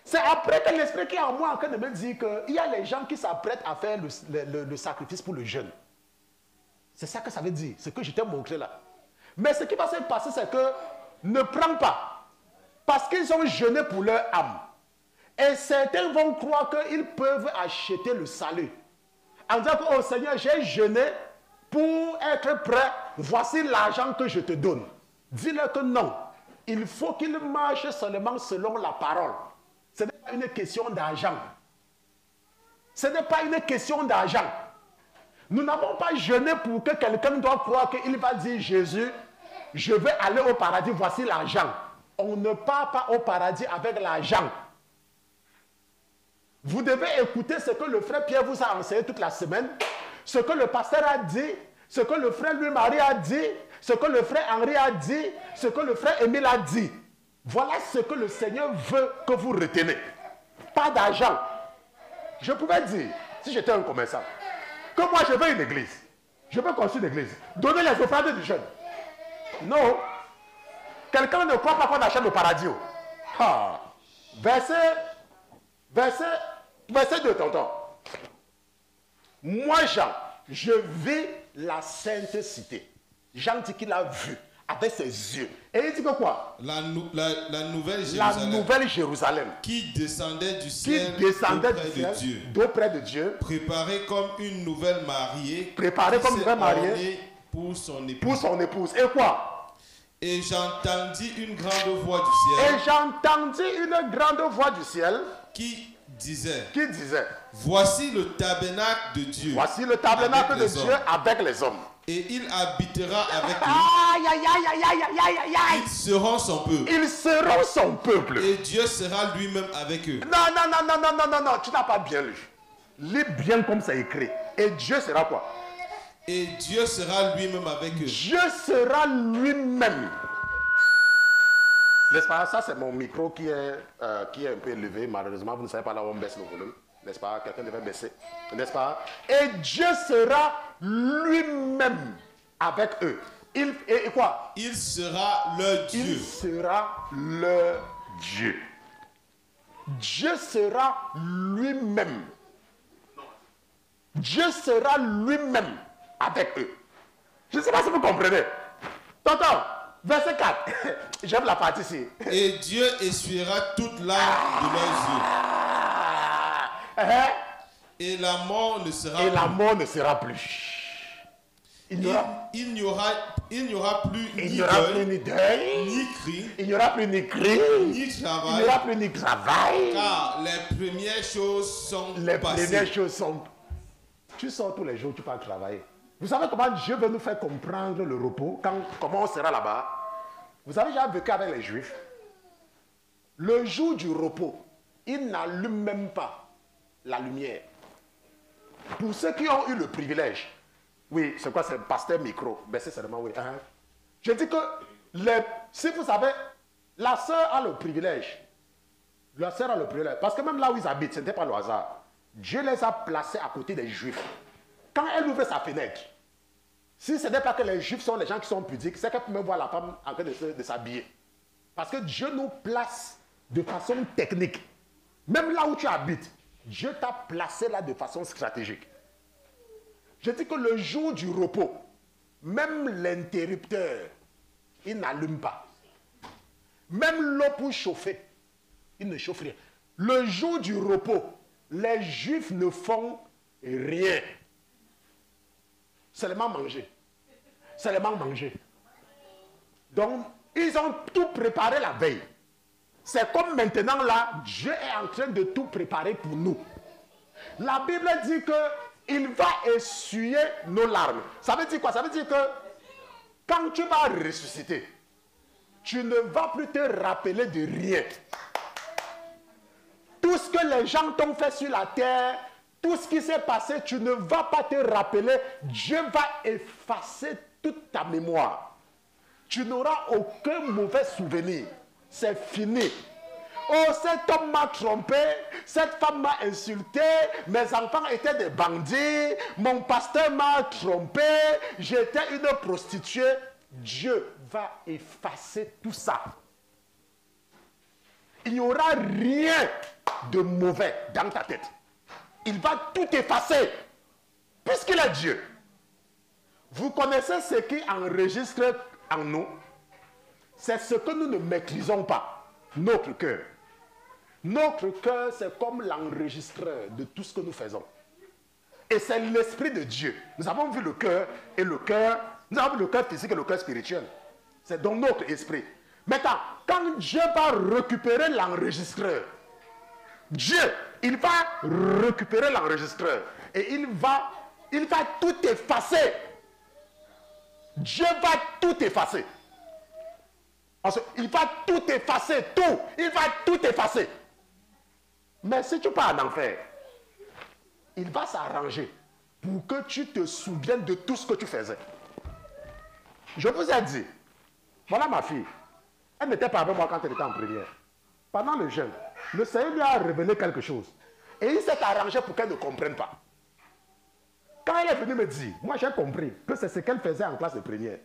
Speaker 2: C'est après que l'esprit qui est en moi en train de me dire qu'il y a les gens qui s'apprêtent à faire le sacrifice pour le jeûne. C'est ça que ça veut dire. Ce que je t'ai montré là. Mais ce qui va se passer, c'est que ne prends pas. Parce qu'ils ont jeûné pour leur âme. Et certains vont croire qu'ils peuvent acheter le salut. En disant que, oh Seigneur, j'ai jeûné pour être prêt. Voici l'argent que je te donne. Dis-leur que non. Il faut qu'ils marchent seulement selon la parole. Ce n'est pas une question d'argent. Ce n'est pas une question d'argent. Nous n'avons pas jeûné pour que quelqu'un doit croire qu'il va dire Jésus, je vais aller au paradis, voici l'argent. On ne part pas au paradis avec l'argent. Vous devez écouter ce que le frère Pierre vous a enseigné toute la semaine, ce que le pasteur a dit, ce que le frère Louis-Marie a dit, ce que le frère Henri a dit, ce que le frère Émile a dit. Voilà ce que le Seigneur veut que vous retenez. Pas d'argent. Je pouvais dire, si j'étais un commerçant, que moi je veux une église. Je veux construire une église. Donner les offrandes du jeûne. Non. Quelqu'un ne croit pas qu'on achète le paradis. Ah. Verset 2, tonton. Moi, Jean, je vis la sainte cité. Jean dit qu'il a vu avec ses yeux. Et il dit que quoi?
Speaker 3: La nouvelle Jérusalem.
Speaker 2: La nouvelle Jérusalem.
Speaker 3: Qui descendait du ciel
Speaker 2: d'auprès de Dieu.
Speaker 3: Préparée comme une nouvelle mariée.
Speaker 2: Préparée comme une nouvelle mariée.
Speaker 3: Pour son épouse.
Speaker 2: Pour son épouse. Et quoi?
Speaker 3: Et j'entendis une grande voix du ciel.
Speaker 2: Et j'entendis une grande voix du ciel.
Speaker 3: Qui disait.
Speaker 2: Voici
Speaker 3: le tabernacle de Dieu.
Speaker 2: Voici le tabernacle de Dieu avec les hommes.
Speaker 3: Et il habitera avec eux.
Speaker 2: Aïe, aïe, aïe, aïe, aïe, aïe, aïe, aïe.
Speaker 3: Ils seront son peuple.
Speaker 2: Ils seront son peuple.
Speaker 3: Et Dieu sera lui-même avec eux.
Speaker 2: Non, tu n'as pas bien lu. Lis bien comme c'est écrit. Et Dieu sera quoi?
Speaker 3: Et Dieu sera lui-même avec eux.
Speaker 2: Dieu sera lui-même. N'est-ce pas? Ça, c'est mon micro qui est un peu élevé. Malheureusement, vous ne savez pas là où on baisse le volume. N'est-ce pas? Quelqu'un devait baisser. N'est-ce pas? Et Dieu sera lui-même avec eux. Et quoi?
Speaker 3: Il sera leur Dieu.
Speaker 2: Il sera leur Dieu. Dieu sera lui-même. Dieu sera lui-même avec eux. Je ne sais pas si vous comprenez. Tonton, verset 4. J'aime la partie ici.
Speaker 3: Et Dieu essuiera toute larme de leurs yeux. Et la mort ne sera plus.
Speaker 2: Et la mort ne sera plus. Il n'y aura plus ni deuil,
Speaker 3: ni cri.
Speaker 2: Il n'y aura plus ni cri,
Speaker 3: ni travail.
Speaker 2: Il n'y aura plus ni travail.
Speaker 3: Car les premières choses sont passées.
Speaker 2: Les premières choses sont... Tu sors tous les jours, tu pars travailler. Vous savez comment Dieu veut nous faire comprendre le repos, comment on sera là-bas? Vous avez déjà vécu avec les Juifs. Le jour du repos, ils n'allument même pas la lumière. Pour ceux qui ont eu le privilège, oui, c'est quoi, c'est le pasteur micro, ben c'est seulement oui. Je dis que, si vous savez, la sœur a le privilège. La sœur a le privilège. Parce que même là où ils habitent, ce n'était pas le hasard. Dieu les a placés à côté des Juifs. Quand elle ouvre sa fenêtre, si ce n'est pas que les Juifs sont les gens qui sont pudiques, c'est qu'elle peut même voir la femme en train de s'habiller. Parce que Dieu nous place de façon technique. Même là où tu habites, Dieu t'a placé là de façon stratégique. Je dis que le jour du repos, même l'interrupteur, il n'allume pas. Même l'eau pour chauffer, il ne chauffe rien. Le jour du repos, les Juifs ne font rien. Seulement manger. Seulement manger. Donc, ils ont tout préparé la veille. C'est comme maintenant là, Dieu est en train de tout préparer pour nous. La Bible dit qu'il va essuyer nos larmes. Ça veut dire quoi? Ça veut dire que quand tu vas ressusciter, tu ne vas plus te rappeler de rien. Tout ce que les gens t'ont fait sur la terre, tout ce qui s'est passé, tu ne vas pas te rappeler. Dieu va effacer toute ta mémoire. Tu n'auras aucun mauvais souvenir. C'est fini. oh, cet homme m'a trompé, cette femme m'a insulté, mes enfants étaient des bandits, mon pasteur m'a trompé, j'étais une prostituée. Dieu va effacer tout ça. Il n'y aura rien de mauvais dans ta tête. Il va tout effacer, puisqu'il est Dieu. Vous connaissez ce qui enregistre en nous? C'est ce que nous ne maîtrisons pas, notre cœur. Notre cœur, c'est comme l'enregistreur de tout ce que nous faisons. Et c'est l'Esprit de Dieu. Nous avons vu le cœur et le cœur, nous avons vu le cœur physique et le cœur spirituel. C'est donc notre esprit. Maintenant, quand Dieu va récupérer l'enregistreur, Dieu, il va récupérer l'enregistreur et il va tout effacer. Dieu va tout effacer. Il va tout effacer, tout. Il va tout effacer. Mais si tu pars en enfer, il va s'arranger pour que tu te souviennes de tout ce que tu faisais. Je vous ai dit, voilà ma fille. Elle n'était pas avec moi quand elle était en première. Pendant le jeûne, le Seigneur lui a révélé quelque chose. Et il s'est arrangé pour qu'elle ne comprenne pas. Quand elle est venue me dire, moi j'ai compris que c'est ce qu'elle faisait en classe de première.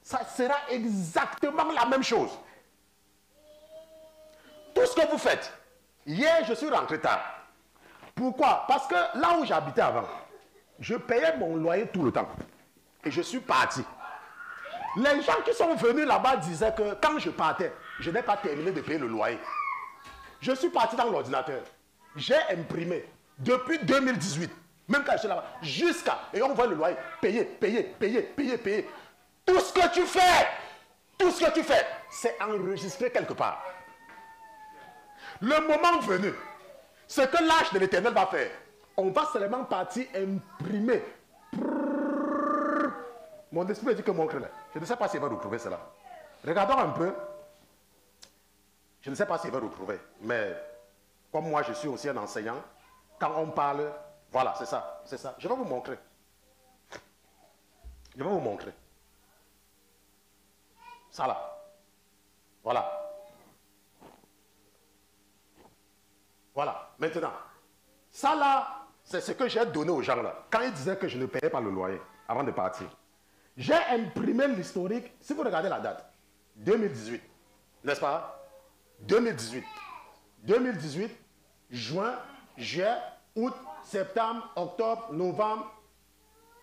Speaker 2: Ça sera exactement la même chose. Tout ce que vous faites. Hier, je suis rentré tard. Pourquoi? Parce que là où j'habitais avant, je payais mon loyer tout le temps. Et je suis parti. Les gens qui sont venus là-bas disaient que quand je partais, je n'ai pas terminé de payer le loyer. Je suis parti dans l'ordinateur. J'ai imprimé depuis 2018, même quand j'étais là-bas, jusqu'à, et on voit le loyer, payer. Tout ce que tu fais, c'est enregistré quelque part. Le moment venu, ce que l'âge de l'Éternel va faire, on va seulement partir imprimer. Mon esprit me dit que mon crâne, je ne sais pas s'il va retrouver cela. Regardons un peu. Je ne sais pas s'il va retrouver, mais comme moi je suis aussi un enseignant, quand on parle, voilà, c'est ça. Je vais vous montrer. Ça là. Voilà. Voilà. Maintenant, ça là, c'est ce que j'ai donné aux gens là. Quand ils disaient que je ne payais pas le loyer avant de partir. J'ai imprimé l'historique. Si vous regardez la date, 2018. N'est-ce pas? 2018, juin, juillet, août, septembre, octobre, novembre,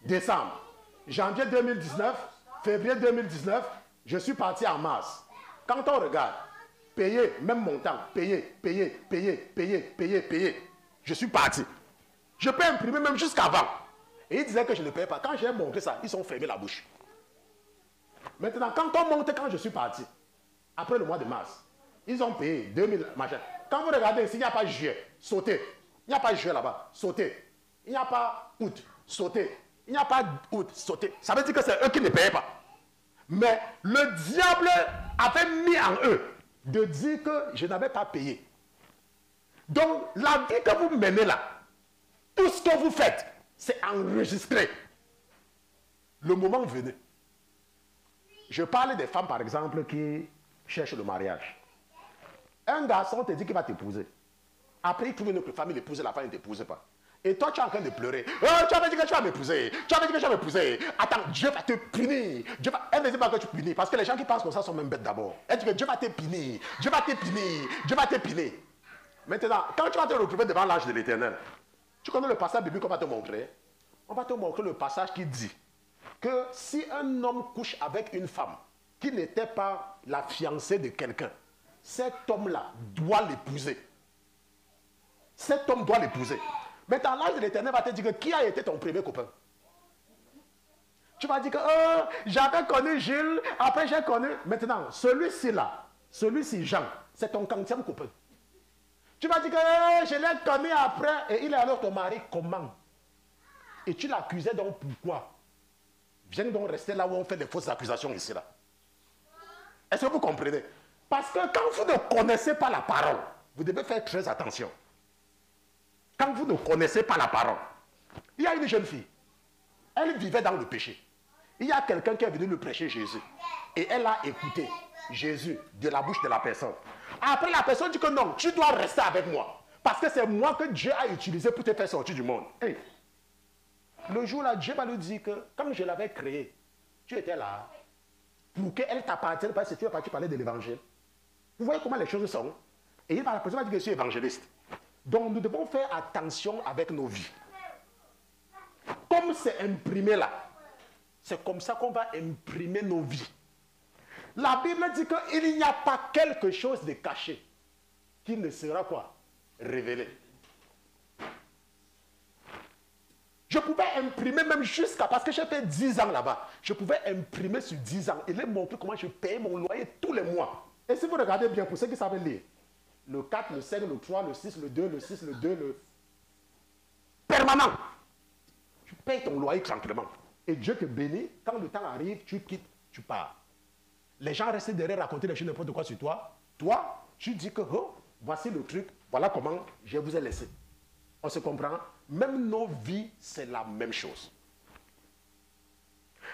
Speaker 2: décembre. Janvier 2019, février 2019, je suis parti en mars. Quand on regarde, payer, même montant, payer. Je suis parti. Je peux imprimer même jusqu'avant. Et ils disaient que je ne payais pas. Quand j'ai montré ça, ils ont fermé la bouche. Maintenant, quand on monte, quand je suis parti, après le mois de mars, ils ont payé 2000 machin. Quand vous regardez ici, il n'y a pas juillet, sautez. Il n'y a pas juillet là-bas, sautez. Il n'y a pas août, sautez. Il n'y a pas août, sautez. Ça veut dire que c'est eux qui ne payaient pas. Mais le diable avait mis en eux de dire que je n'avais pas payé. Donc, la vie que vous menez là, tout ce que vous faites, c'est enregistré. Le moment venu. Je parle des femmes, par exemple, qui cherchent le mariage. Un garçon te dit qu'il va t'épouser. Après, il trouve une autre femme, il épouse la femme, il ne t'épouse pas. Et toi, tu es en train de pleurer. Oh, tu avais dit que tu vas m'épouser. Attends, Dieu va te punir. Elle ne dit pas que tu punis. Parce que les gens qui pensent comme ça sont même bêtes d'abord. Elle dit que Dieu va te punir. Maintenant, quand tu vas te retrouver devant l'ange de l'Éternel, tu connais le passage biblique qu'on va te montrer. On va te montrer le passage qui dit que si un homme couche avec une femme qui n'était pas la fiancée de quelqu'un, cet homme-là doit l'épouser. Cet homme doit l'épouser. Maintenant, l'ange de l'Éternel va te dire que qui a été ton premier copain? Tu vas dire que j'avais connu Gilles, après j'ai connu. Maintenant, celui-ci Jean, c'est ton 40e copain. Tu vas dire que je l'ai connu après et il est alors ton mari. Comment? Et tu l'accusais donc pourquoi? Viens donc rester là où on fait des fausses accusations ici là. Est-ce que vous comprenez? Parce que quand vous ne connaissez pas la parole, vous devez faire très attention. Quand vous ne connaissez pas la parole, il y a une jeune fille, elle vivait dans le péché. Il y a quelqu'un qui est venu lui prêcher Jésus. Et elle a écouté. Jésus de la bouche de la personne. Après, la personne dit que non, tu dois rester avec moi. Parce que c'est moi que Dieu a utilisé pour te faire sortir du monde. Hey. Le jour-là, Dieu va lui dire que quand je l'avais créé, tu étais là pour qu'elle t'appartienne parce que tu es parti parler de l'évangile. Vous voyez comment les choses sont. Et la personne va dire que je suis évangéliste. Donc nous devons faire attention avec nos vies. Comme c'est imprimé là, c'est comme ça qu'on va imprimer nos vies. La Bible dit qu'il n'y a pas quelque chose de caché qui ne sera quoi? Révélé. Je pouvais imprimer même jusqu'à, parce que j'ai fait 10 ans là-bas, je pouvais imprimer sur 10 ans et les montrer comment je payais mon loyer tous les mois. Et si vous regardez bien, pour ceux qui savent lire, le 4, le 5, le 3, le 6, le 2, le 6, le 2, le... Permanent. Tu payes ton loyer tranquillement. Et Dieu te bénit. Quand le temps arrive, tu quittes, tu pars. Les gens restent derrière raconter des choses n'importe quoi sur toi. Toi, tu dis que oh, voici le truc, voilà comment je vous ai laissé. On se comprend? Même nos vies, c'est la même chose.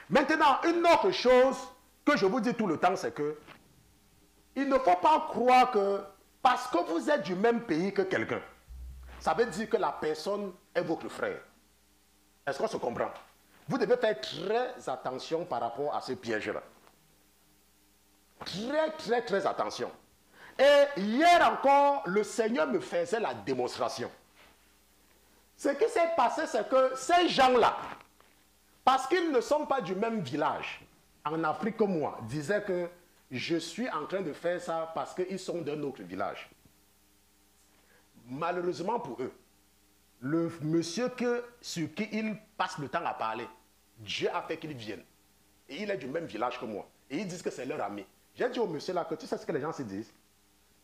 Speaker 2: Maintenant, une autre chose que je vous dis tout le temps, c'est que il ne faut pas croire que parce que vous êtes du même pays que quelqu'un, ça veut dire que la personne est votre frère. Est-ce qu'on se comprend? Vous devez faire très attention par rapport à ce piège-là. Très attention. Et hier encore, le Seigneur me faisait la démonstration. Ce qui s'est passé, c'est que ces gens-là, parce qu'ils ne sont pas du même village, en Afrique que moi, disaient que je suis en train de faire ça parce qu'ils sont d'un autre village. Malheureusement pour eux, le monsieur sur qui ils passent le temps à parler, Dieu a fait qu'il vienne. Et il est du même village que moi. Et ils disent que c'est leur ami. J'ai dit au monsieur là que tu sais ce que les gens se disent?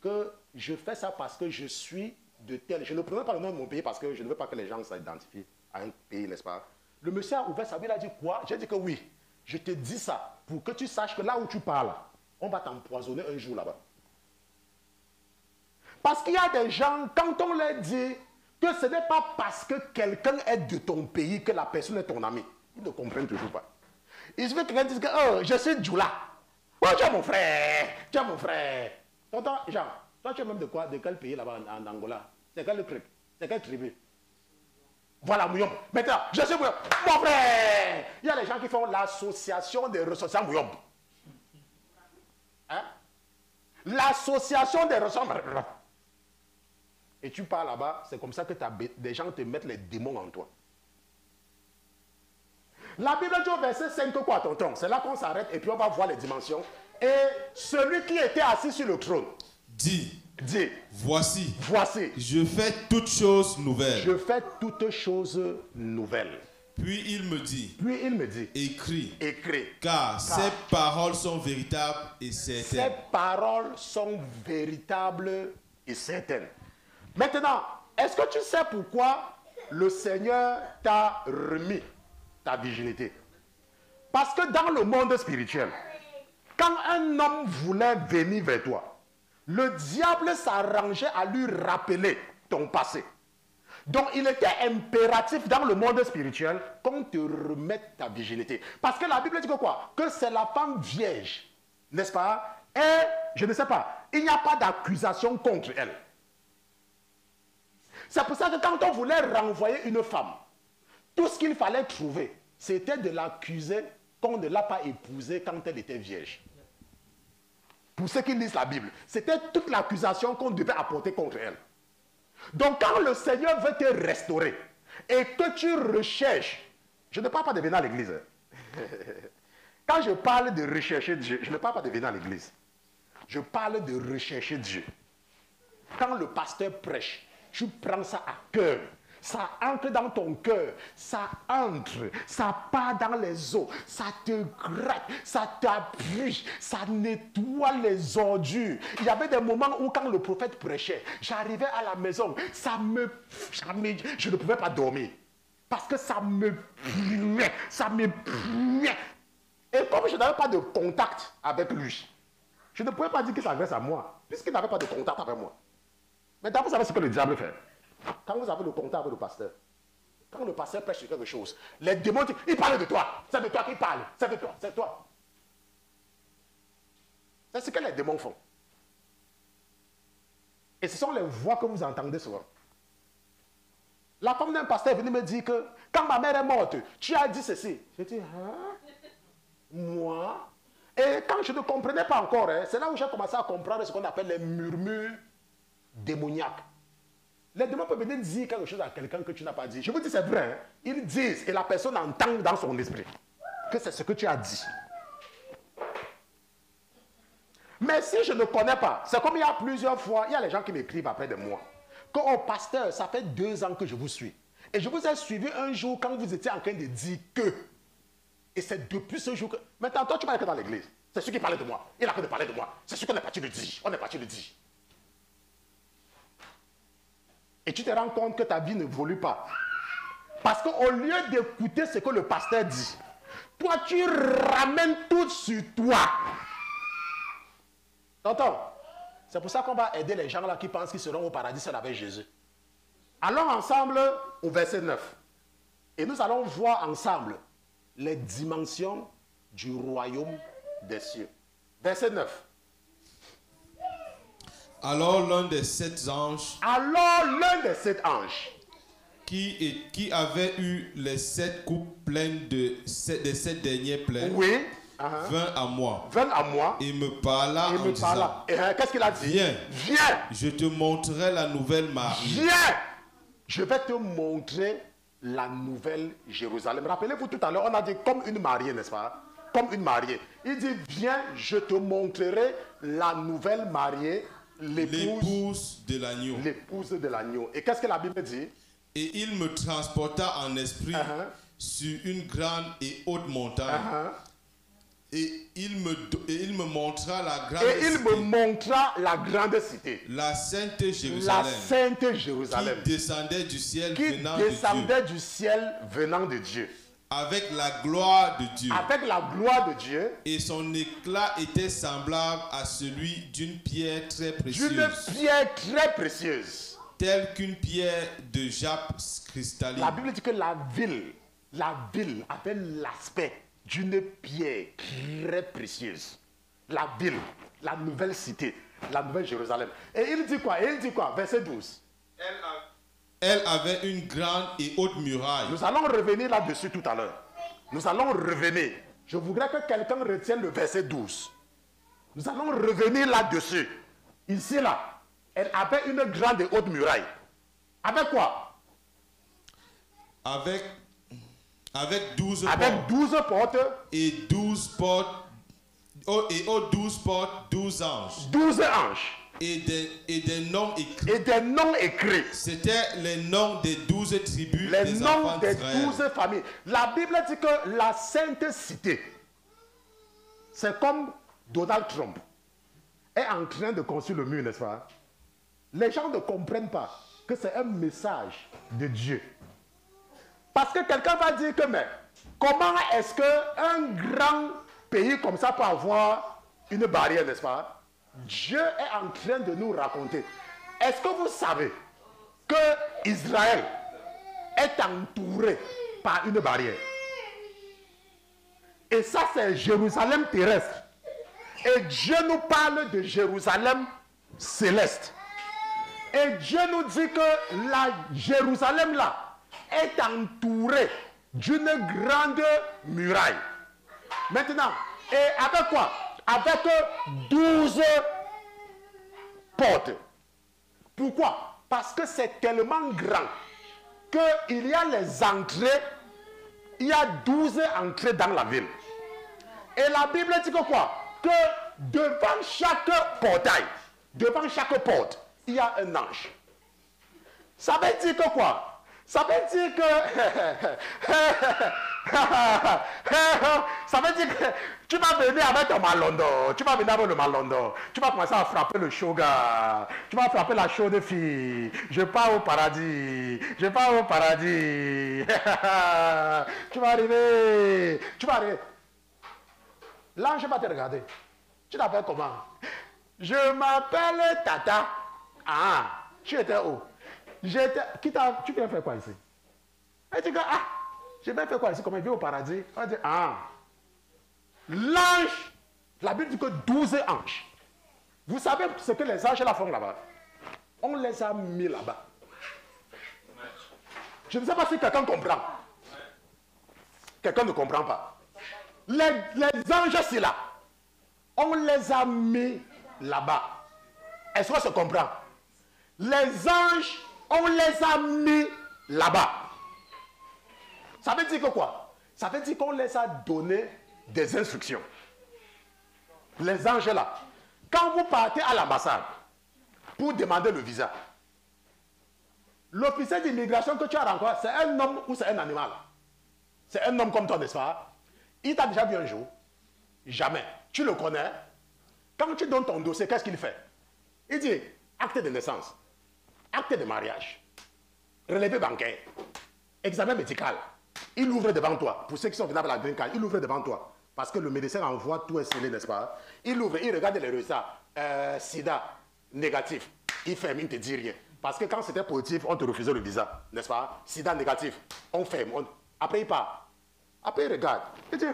Speaker 2: Que je fais ça parce que je suis de tel. Je ne prenais pas le nom de mon pays parce que je ne veux pas que les gens s'identifient à un pays, n'est-ce pas? Le monsieur a ouvert sa bouche, il a dit quoi? J'ai dit que oui. Je te dis ça pour que tu saches que là où tu parles, on va t'empoisonner un jour là-bas. Parce qu'il y a des gens, quand on leur dit que ce n'est pas parce que quelqu'un est de ton pays que la personne est ton ami, ils ne comprennent toujours pas. Il suffit que quelqu'un dise que oh, je suis Djoula. Oh, tu es mon frère. Tu es mon frère. Tonton Jean, toi tu es même de quoi? De quel pays là-bas en Angola? C'est quel truc? C'est quelle tribu? Voilà, Mouyom. Maintenant, je suis Mouyom. Mon frère! Il y a les gens qui font l'association des ressortissants Mouyom. Hein? L'association des ressortissants. Et tu pars là-bas, c'est comme ça que des gens te mettent les démons en toi. La Bible dit au verset 5 quoi, tonton? C'est là qu'on s'arrête et puis on va voir les dimensions. Et celui qui était assis sur le trône
Speaker 3: dit, voici,
Speaker 2: je
Speaker 3: fais toutes choses nouvelles.
Speaker 2: Je fais toutes choses nouvelles.
Speaker 3: Puis il me dit, écris, car ces paroles sont véritables et certaines.
Speaker 2: Ces paroles sont véritables et certaines. Maintenant, est-ce que tu sais pourquoi le Seigneur t'a remis ta virginité? Parce que dans le monde spirituel, quand un homme voulait venir vers toi, le diable s'arrangeait à lui rappeler ton passé. Donc il était impératif dans le monde spirituel qu'on te remette ta virginité. Parce que la Bible dit que quoi? Que c'est la femme vierge, n'est-ce pas? Et je ne sais pas, il n'y a pas d'accusation contre elle. C'est pour ça que quand on voulait renvoyer une femme, tout ce qu'il fallait trouver, c'était de l'accuser qu'on ne l'a pas épousée quand elle était vierge. Pour ceux qui lisent la Bible, c'était toute l'accusation qu'on devait apporter contre elle. Donc quand le Seigneur veut te restaurer et que tu recherches, je ne parle pas de venir à l'église. Quand je parle de rechercher Dieu, je ne parle pas de venir à l'église. Je parle de rechercher Dieu. Quand le pasteur prêche, tu prends ça à cœur. Ça entre dans ton cœur, ça entre, ça part dans les os, ça te gratte, ça t'appuie, ça nettoie les ordures. Il y avait des moments où quand le prophète prêchait, j'arrivais à la maison, je ne pouvais pas dormir. Parce que ça me puait. Et comme je n'avais pas de contact avec lui, je ne pouvais pas dire qu'il s'adresse à moi, puisqu'il n'avait pas de contact avec moi. Maintenant, vous savez ce que le diable fait. Quand vous avez le contact avec le pasteur, quand le pasteur prêche sur quelque chose, les démons disent, il parle de toi, c'est de toi qu'il parle, c'est de toi, c'est toi. C'est ce que les démons font. Et ce sont les voix que vous entendez souvent. La femme d'un pasteur est venue me dire que quand ma mère est morte, tu as dit ceci. J'ai dit, hein? Moi? Et quand je ne comprenais pas encore, hein, c'est là où j'ai commencé à comprendre ce qu'on appelle les murmures démoniaques. Les démons peuvent venir dire quelque chose à quelqu'un que tu n'as pas dit. Je vous dis, c'est vrai. Hein? Ils disent et la personne entend dans son esprit que c'est ce que tu as dit. Mais si je ne connais pas, c'est comme il y a plusieurs fois, il y a les gens qui m'écrivent après de moi. Que, oh pasteur, ça fait 2 ans que je vous suis. Et je vous ai suivi un jour quand vous étiez en train de dire que. Et c'est depuis ce jour que... Maintenant, toi, tu vas être dans l'église. C'est celui qui parlait de moi. Il a fait de parler de moi. C'est ce qu'on est parti de dire. On est parti de dire. Et tu te rends compte que ta vie n'évolue pas. Parce qu'au lieu d'écouter ce que le pasteur dit, toi, tu ramènes tout sur toi. T'entends? C'est pour ça qu'on va aider les gens là qui pensent qu'ils seront au paradis seuls avec Jésus. Allons ensemble au verset 9. Et nous allons voir ensemble les dimensions du royaume des cieux. Verset 9.
Speaker 3: Alors l'un des 7 anges qui avait eu les 7 coupes pleines des 7 derniers pleins,
Speaker 2: oui.
Speaker 3: Vint à moi
Speaker 2: et
Speaker 3: me parla en disant,
Speaker 2: qu'est-ce qu'il a dit? Viens,
Speaker 3: je te montrerai la nouvelle Marie.
Speaker 2: Viens, je vais te montrer la nouvelle Jérusalem. Rappelez-vous tout à l'heure, on a dit comme une mariée, n'est-ce pas? Comme une mariée. Il dit, viens, je te montrerai la nouvelle mariée, l'épouse
Speaker 3: de l'agneau.
Speaker 2: L'épouse de l'agneau. Et qu'est-ce que la Bible dit?
Speaker 3: Et il me transporta en esprit sur une grande et haute montagne. Et il me montra la grande cité. La sainte Jérusalem. Qui descendait du ciel
Speaker 2: venant de Dieu.
Speaker 3: Avec la gloire de Dieu.
Speaker 2: Et
Speaker 3: son éclat était semblable à celui d'une pierre très précieuse. Telle qu'une pierre de jaspre cristalline.
Speaker 2: La Bible dit que la ville avait l'aspect d'une pierre très précieuse. La ville, la nouvelle cité, la nouvelle Jérusalem. Et il dit quoi? Verset 12.
Speaker 3: Elle avait une grande et haute muraille.
Speaker 2: Nous allons revenir là-dessus tout à l'heure. Nous allons revenir. Je voudrais que quelqu'un retienne le verset 12. Nous allons revenir là-dessus. Ici, là. Elle avait une grande et haute muraille. Avec quoi?
Speaker 3: Avec 12
Speaker 2: portes.
Speaker 3: Et 12 portes. Et aux 12 portes, 12 anges.
Speaker 2: 12 anges.
Speaker 3: Et des noms écrits. C'était les noms des 12 tribus.
Speaker 2: Les noms des 12 familles. La Bible dit que la sainte cité, c'est comme Donald Trump est en train de construire le mur, n'est-ce pas? Les gens ne comprennent pas que c'est un message de Dieu. Parce que quelqu'un va dire que, mais comment est-ce qu'un grand pays comme ça peut avoir une barrière, n'est-ce pas? Dieu est en train de nous raconter. Est-ce que vous savez que Israël est entouré par une barrière? Et ça, c'est Jérusalem terrestre. Et Dieu nous parle de Jérusalem céleste. Et Dieu nous dit que la Jérusalem là est entourée d'une grande muraille. Maintenant, et avec quoi? Avec 12 portes. Pourquoi? Parce que c'est tellement grand qu'il y a les entrées, il y a 12 entrées dans la ville. Et la Bible dit que quoi? Que devant chaque portail, devant chaque porte, il y a un ange. Ça veut dire que quoi? Ça veut dire que... ça veut dire que tu vas venir avec ton malondo. Tu vas venir avec le malondo. Tu vas commencer à frapper le shoga. Tu vas frapper la chaude fille. Je pars au paradis. Je pars au paradis. Tu vas arriver. Tu vas arriver. L'ange va te regarder. Tu t'appelles comment? Je m'appelle Tata. Ah, tu étais où? Tu viens faire quoi ici? Elle dit que, je vais faire quoi ici? Comme il vit au paradis. Elle dit, l'ange La Bible dit que 12 anges. Vous savez ce que les anges là font là-bas? On les a mis là-bas. Je ne sais pas si quelqu'un comprend. Quelqu'un ne comprend pas. Les anges, c'est là. On les a mis là-bas. Est-ce que ça se comprend? Les anges, on les a mis là-bas. Ça veut dire que quoi? Ça veut dire qu'on les a donné des instructions. Les anges là. Quand vous partez à l'ambassade pour demander le visa, l'officier d'immigration que tu as rencontré, c'est un homme ou c'est un animal? C'est un homme comme toi, n'est-ce pas? Il t'a déjà vu un jour? Jamais. Tu le connais? Quand tu donnes ton dossier, qu'est-ce qu'il fait? Il dit acte de naissance, acte de mariage, relevé bancaire, examen médical. Il ouvre devant toi. Pour ceux qui sont venus à la green card, il ouvre devant toi. Parce que le médecin envoie tout est scellé, n'est-ce pas? Il ouvre, il regarde les résultats. Sida, négatif. Il ferme, il ne te dit rien. Parce que quand c'était positif, on te refusait le visa, n'est-ce pas? Sida négatif, on ferme. Après, il part. Après, il regarde. Il dit,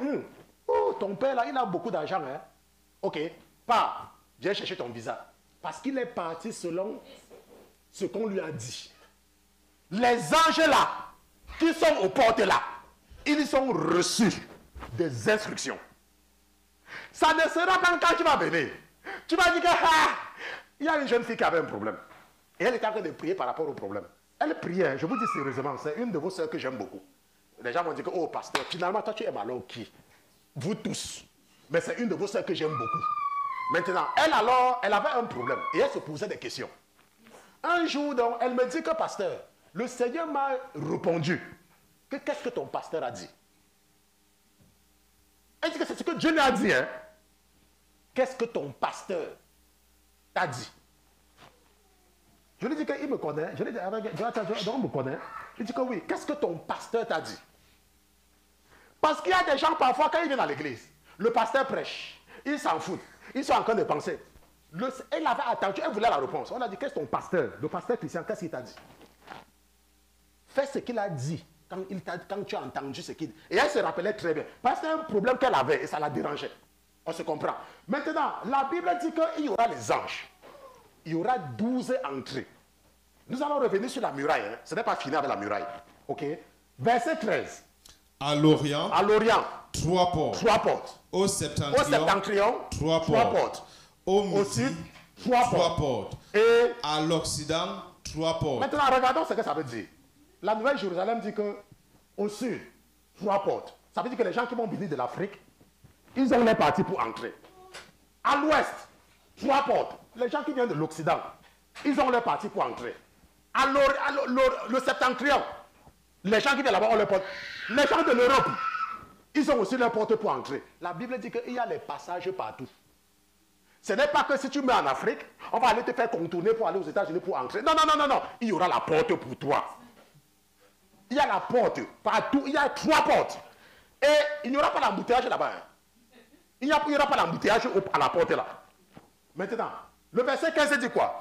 Speaker 2: oh, ton père, là, il a beaucoup d'argent. Hein? Ok, pars. Viens chercher ton visa. Parce qu'il est parti selon ce qu'on lui a dit. Les anges, là, qui sont aux portes, là, ils ont reçu des instructions. Ça ne sera pas quand tu vas venir. Tu vas dire que, il y a une jeune fille qui avait un problème. Et elle était en train de prier par rapport au problème. Elle priait, je vous dis sérieusement, c'est une de vos sœurs que j'aime beaucoup. Les gens m'ont dit que, oh pasteur, finalement toi tu aimes alors qui? Vous tous. Mais c'est une de vos sœurs que j'aime beaucoup. Maintenant, elle avait un problème et elle se posait des questions. Un jour, donc, elle me dit que pasteur, le Seigneur m'a répondu que qu'est-ce que ton pasteur a dit? Elle dit que c'est ce que Dieu lui a dit. Hein? Qu'est-ce que ton pasteur t'a dit? Je lui ai dit qu'il me connaît. Je lui ai dit, donc me connaît. Il dit que oui. Qu'est-ce que ton pasteur t'a dit? Parce qu'il y a des gens parfois, quand ils viennent à l'église, le pasteur prêche, ils s'en foutent. Ils sont en train de penser. Elle avait attendu, elle voulait la réponse. On a dit, qu'est-ce que ton pasteur, le pasteur Christian, qu'est-ce qu'il t'a dit? Fais ce qu'il a dit. Quand tu as entendu ce qu'il dit. Et elle se rappelait très bien. Parce que c'est un problème qu'elle avait et ça la dérangeait. On se comprend. Maintenant, la Bible dit qu'il y aura les anges. Il y aura 12 entrées. Nous allons revenir sur la muraille. Hein. Ce n'est pas fini avec la muraille. Ok. Verset 13.
Speaker 3: À l'Orient, 3 portes.
Speaker 2: 3 portes.
Speaker 3: Au septentrion, 3 portes. Au sud, 3 portes.
Speaker 2: Et
Speaker 3: à l'Occident, 3 portes.
Speaker 2: Maintenant, regardons ce que ça veut dire. La Nouvelle Jérusalem dit que au sud, 3 portes. Ça veut dire que les gens qui vont venir de l'Afrique, ils ont les partis pour entrer. À l'ouest, 3 portes. Les gens qui viennent de l'Occident, ils ont les partis pour entrer. Le septentrion, les gens qui viennent là-bas ont les portes. Les gens de l'Europe, ils ont aussi les portes pour entrer. La Bible dit qu'il y a les passages partout. Ce n'est pas que si tu mets en Afrique, on va aller te faire contourner pour aller aux États-Unis pour entrer. Non, non, non, non, non. Il y aura la porte pour toi. Il y a la porte partout. Il y a 3 portes. Et il n'y aura pas d'embouteillage là-bas. Hein. Il n'y aura pas d'embouteillage à la porte là. Maintenant, le verset 15 dit quoi?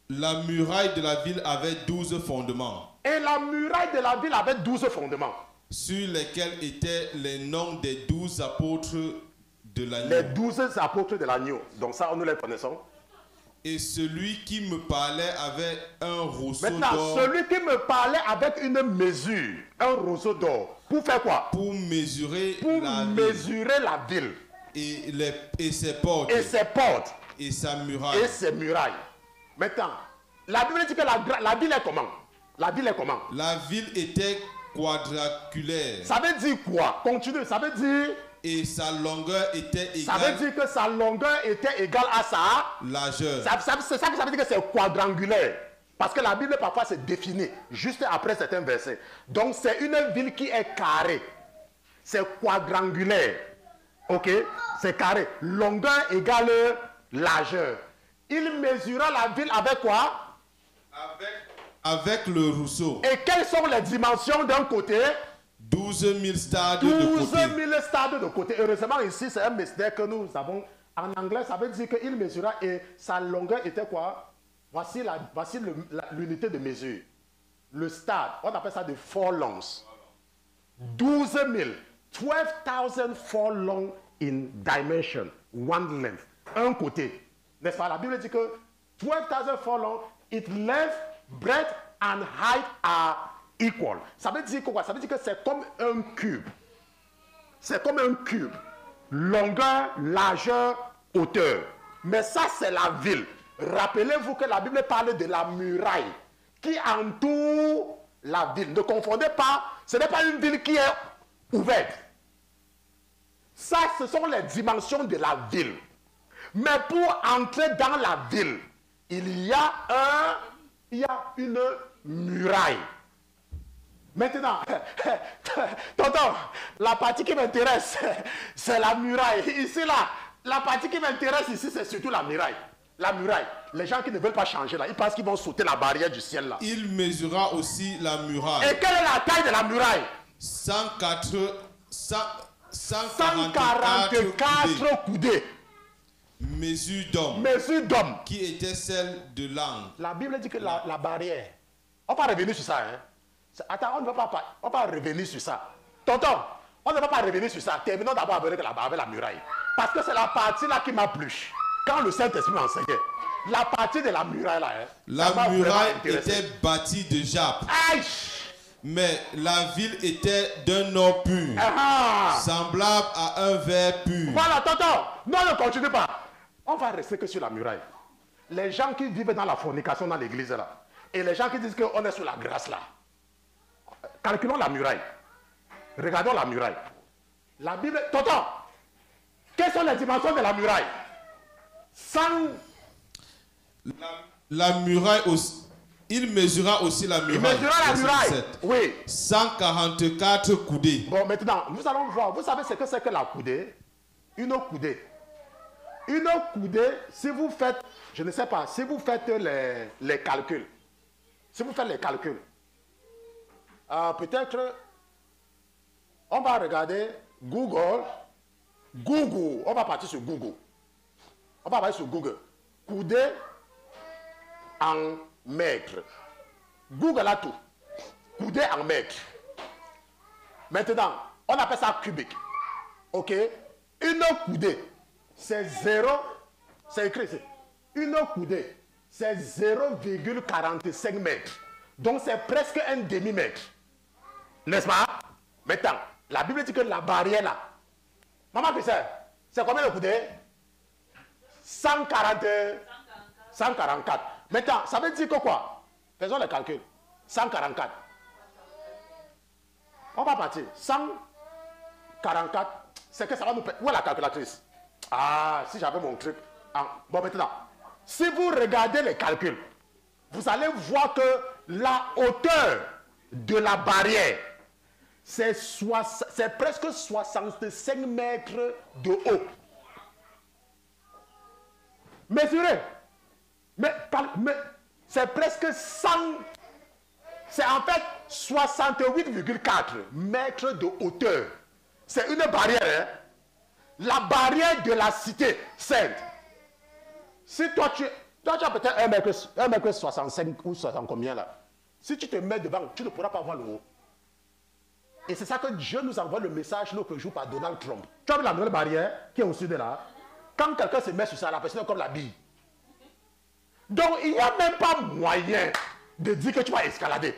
Speaker 3: La muraille de la ville avait 12 fondements.
Speaker 2: Et la muraille de la ville avait 12 fondements.
Speaker 3: Sur lesquels étaient les noms des 12 apôtres de l'agneau.
Speaker 2: Les 12 apôtres de l'agneau. Donc ça, nous les connaissons.
Speaker 3: Et celui qui me parlait avait un roseau d'or.
Speaker 2: Maintenant, celui qui me parlait avec une mesure, un roseau d'or. Pour faire quoi?
Speaker 3: Pour mesurer
Speaker 2: la ville.
Speaker 3: Et ses portes.
Speaker 2: Et ses portes.
Speaker 3: Et sa muraille.
Speaker 2: Et ses murailles. Maintenant, la Bible dit que la ville est comment? La ville est comment?
Speaker 3: La ville était quadrangulaire.
Speaker 2: Ça veut dire quoi? Continue. Ça veut dire...
Speaker 3: Et sa longueur était égale.
Speaker 2: Ça veut dire que sa longueur était égale à sa
Speaker 3: largeur.
Speaker 2: Ça veut dire que c'est quadrangulaire. Parce que la Bible parfois se définit juste après certains versets. Donc c'est une ville qui est carrée. C'est quadrangulaire. Ok? C'est carré. Longueur égale largeur. Il mesura la ville avec quoi?
Speaker 3: Avec le roseau.
Speaker 2: Et quelles sont les dimensions d'un côté?
Speaker 3: 12 000 stades de côté.
Speaker 2: 12 000 stades de côté. Heureusement, ici, c'est un mystère que nous avons. En anglais, ça veut dire qu'il mesura et sa longueur était quoi? Voici l'unité de mesure. Le stade, on appelle ça de furlongs. 12 000. 12,000 furlongs in dimension, one length. Un côté. N'est-ce pas? La Bible dit que 12,000 furlongs, its length, breadth and height are equal. Ça veut dire quoi? Ça veut dire que c'est comme un cube. C'est comme un cube. Longueur, largeur, hauteur. Mais ça, c'est la ville. Rappelez-vous que la Bible parle de la muraille qui entoure la ville. Ne confondez pas, ce n'est pas une ville qui est ouverte. Ça, ce sont les dimensions de la ville. Mais pour entrer dans la ville, il y a une muraille. Maintenant, tonton, la partie qui m'intéresse, c'est la muraille. Ici, là, la partie qui m'intéresse ici, c'est surtout la muraille. La muraille. Les gens qui ne veulent pas changer, là, ils pensent qu'ils vont sauter la barrière du ciel, là.
Speaker 3: Il mesura aussi la muraille.
Speaker 2: Et quelle est la taille de la muraille?
Speaker 3: 144
Speaker 2: coudées.
Speaker 3: Mesure d'homme.
Speaker 2: Mesure d'homme.
Speaker 3: Qui était celle de l'angle.
Speaker 2: La Bible dit que la barrière. On va revenir sur ça, hein. Attends, on ne va pas revenir sur ça. Tonton, on ne va pas revenir sur ça. Terminons d'abord avec la muraille. Parce que c'est la partie là qui m'a plu. Quand le Saint-Esprit m'enseignait. La partie de la muraille là. Hein,
Speaker 3: la muraille était bâtie de jappes.
Speaker 2: Aïe!
Speaker 3: Mais la ville était d'un or pur. Semblable à un verre pur.
Speaker 2: Voilà, tonton. Non, ne continue pas. On va rester que sur la muraille. Les gens qui vivent dans la fornication dans l'église là. Et les gens qui disent qu'on est sous la grâce là. Calculons la muraille. Regardons la muraille. La Bible... Tonton, quelles sont les dimensions de la muraille?
Speaker 3: La muraille aussi... Il mesura aussi la muraille.
Speaker 2: Il mesura la muraille. Oui.
Speaker 3: 144 coudées.
Speaker 2: Bon, maintenant, nous allons voir. Vous savez ce que c'est que la coudée? Une coudée. Une coudée, si vous faites... Je ne sais pas, si vous faites les calculs. Si vous faites les calculs. Peut-être, on va regarder Google. On va partir sur Google. On va partir sur Google. Coudée en mètres. Google a tout. Coudée en mètres. Maintenant, on appelle ça cubique. Ok? Une coudée, c'est 0. C'est écrit ici. Une coudée, c'est 0,45 mètres. Donc, c'est presque un demi-mètre. N'est-ce pas? Maintenant, la Bible dit que la barrière là, maman, c'est combien de coudées? 144. Maintenant, ça veut dire que quoi? Faisons le calcul. 144. On va partir. 144. C'est que ça va nous permettre. Où est la calculatrice? Ah, si j'avais mon truc. Bon, maintenant, si vous regardez les calculs, vous allez voir que la hauteur de la barrière, c'est presque 65 mètres de haut. Mesurez. Mais c'est presque 100. C'est en fait 68,4 mètres de hauteur. C'est une barrière. Hein? La barrière de la cité sainte. Si toi tu as peut-être 1,65 ou 60 combien là. Si tu te mets devant, tu ne pourras pas voir le haut. Et c'est ça que Dieu nous envoie le message l'autre jour par Donald Trump. Tu as vu la nouvelle barrière qui est au sud de là? Quand quelqu'un se met sur ça, la personne est comme la bille. Donc il n'y a même pas moyen de dire que tu vas escalader.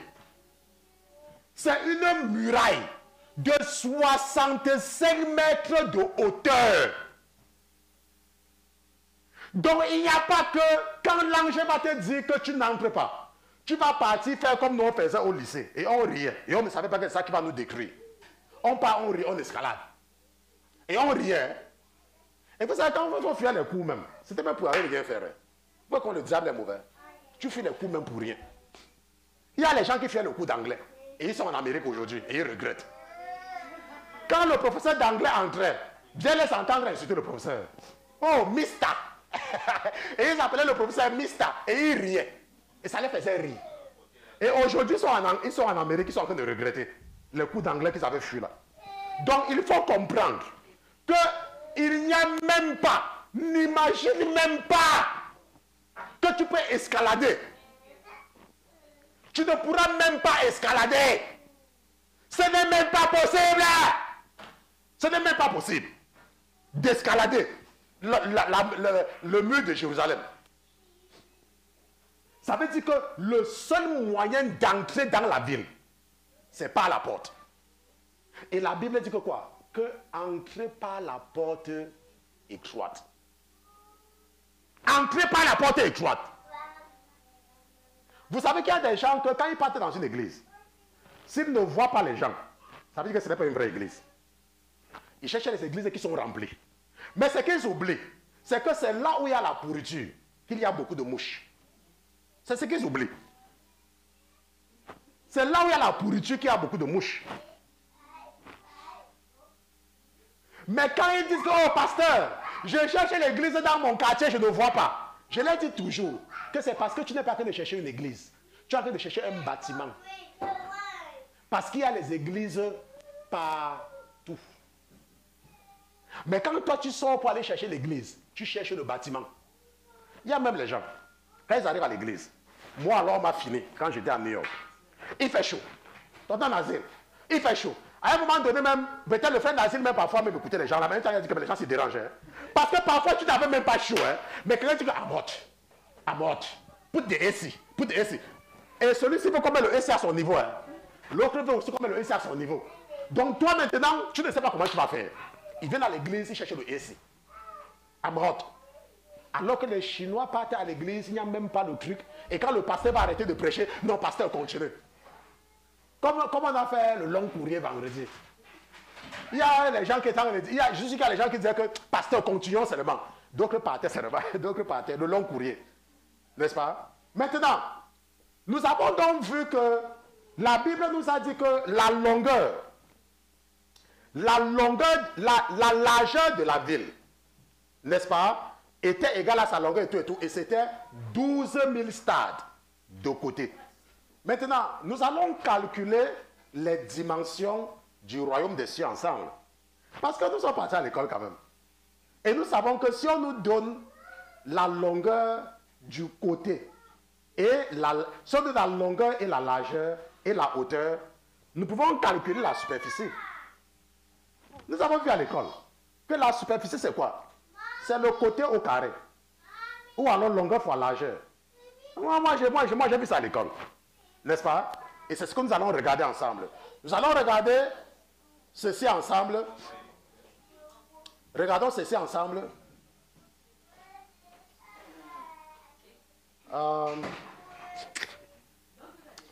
Speaker 2: C'est une muraille de 65 mètres de hauteur. Donc il n'y a pas que quand l'ange va te dire que tu n'entres pas. Tu vas partir faire comme nous on faisait au lycée. Et on riait. Et on ne savait pas que c'est ça qui va nous décrire. On part, on rit, on escalade. Et on riait. Et vous savez, quand on fait les coups même, c'était même pour rien faire. Pourquoi quand le diable est mauvais? Tu fais les coups même pour rien. Il y a les gens qui font le coup d'anglais. Et ils sont en Amérique aujourd'hui. Et ils regrettent. Quand le professeur d'anglais entrait, bien laisse entendre insulter le professeur. Oh, Mister. Et ils appelaient le professeur Mister. Et ils riaient. Et ça les faisait rire. Et aujourd'hui, ils sont en Amérique, ils sont en train de regretter le coup d'anglais qu'ils avaient fui là. Donc, il faut comprendre qu'il n'y a même pas, n'imagine même pas que tu peux escalader. Tu ne pourras même pas escalader. Ce n'est même pas possible. Ce n'est même pas possible. d'escalader le mur de Jérusalem. Ça veut dire que le seul moyen d'entrer dans la ville, c'est par la porte. Et la Bible dit que quoi? Que entrer par la porte étroite. Entrer par la porte étroite. Vous savez qu'il y a des gens que quand ils partent dans une église, s'ils ne voient pas les gens, ça veut dire que ce n'est pas une vraie église. Ils cherchent les églises qui sont remplies. Mais ce qu'ils oublient, c'est que c'est là où il y a la pourriture qu'il y a beaucoup de mouches. C'est ce qu'ils oublient. C'est là où il y a la pourriture qu'il y a beaucoup de mouches. Mais quand ils disent que, oh pasteur, je cherche l'église dans mon quartier, je ne vois pas. Je leur dis toujours que c'est parce que tu n'es pas en train de chercher une église. Tu es en train de chercher un bâtiment. Parce qu'il y a les églises partout. Mais quand toi tu sors pour aller chercher l'église, tu cherches le bâtiment. Il y a même les gens, quand ils arrivent à l'église, moi alors on m'a fini quand j'étais à New York. Il fait chaud. Tonton Nazir, il fait chaud. À un moment donné même, peut-être le frère Nazir même parfois même écouter les gens. La même temps il a dit que les gens se dérangeaient. Parce que parfois tu n'avais même pas chaud. Mais quelqu'un dit que à mort. Put the AC. Put the AC. Et celui-ci veut comme le AC à son niveau. L'autre veut aussi comme le AC à son niveau. Donc toi maintenant, tu ne sais pas comment tu vas faire. Il vient à l'église, il cherche le AC. À mort. Alors que les Chinois partent à l'église, il n'y a même pas le truc. Et quand le pasteur va arrêter de prêcher, non, pasteur continue. Comme on a fait le long courrier vendredi. Il y a les gens qui étaient en train de dire, je suis qu'il y a les gens qui disaient que pasteur continuons seulement. D'autres partaient seulement, d'autres partaient, le long courrier. N'est-ce pas? Maintenant, nous avons donc vu que la Bible nous a dit que la largeur de la ville, n'est-ce pas, était égale à sa longueur et tout, et c'était 12 000 stades de côté. Maintenant, nous allons calculer les dimensions du royaume des cieux ensemble. Parce que nous sommes partis à l'école quand même. Et nous savons que si on nous donne la longueur du côté, et si on donne la longueur et la largeur et la hauteur, nous pouvons calculer la superficie. Nous avons vu à l'école que la superficie c'est quoi? C'est le côté au carré. Ou alors longueur fois largeur. Moi j'ai vu ça à l'école. N'est-ce pas? Et c'est ce que nous allons regarder ensemble. Nous allons regarder ceci ensemble. Regardons ceci ensemble.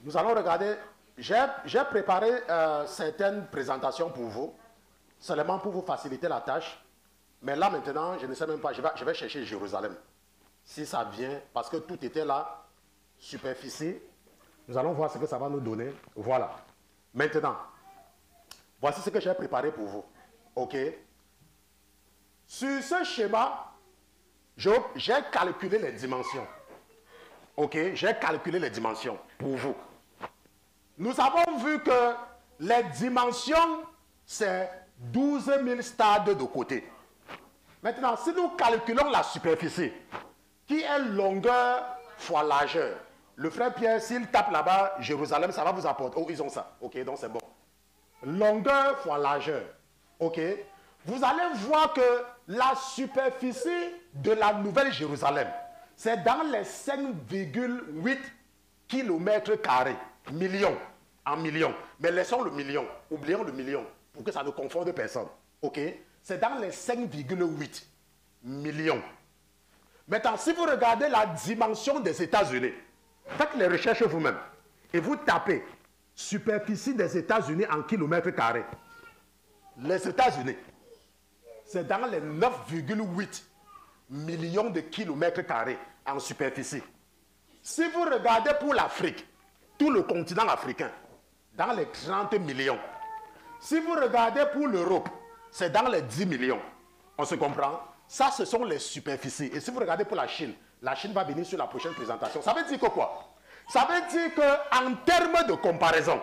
Speaker 2: Nous allons regarder. J'ai préparé certaines présentations pour vous, seulement pour vous faciliter la tâche. Mais là maintenant, je ne sais même pas, je vais chercher Jérusalem. Si ça vient, parce que tout était là, superficie. Nous allons voir ce que ça va nous donner. Voilà. Maintenant, voici ce que j'ai préparé pour vous. OK? Sur ce schéma, j'ai calculé les dimensions. OK? J'ai calculé les dimensions pour vous. Nous avons vu que les dimensions, c'est 12 000 stades de côté. Maintenant, si nous calculons la superficie, qui est longueur fois largeur, le frère Pierre, s'il tape là-bas, Jérusalem, ça va vous apporter. Oh, ils ont ça. OK, donc c'est bon. Longueur fois largeur. OK? Vous allez voir que la superficie de la Nouvelle Jérusalem, c'est dans les 5,8 km². Millions. En millions. Mais laissons le million. Oublions le million. Pour que ça ne confonde personne. OK? C'est dans les 5,8 millions. Maintenant, si vous regardez la dimension des États-Unis, faites les recherches vous-même. Et vous tapez superficie des États-Unis en kilomètres carrés. Les États-Unis, c'est dans les 9,8 millions de kilomètres carrés en superficie. Si vous regardez pour l'Afrique, tout le continent africain, dans les 30 millions. Si vous regardez pour l'Europe, c'est dans les 10 millions. On se comprend? Ça, ce sont les superficies. Et si vous regardez pour la Chine va venir sur la prochaine présentation. Ça veut dire que quoi? Ça veut dire qu'en termes de comparaison,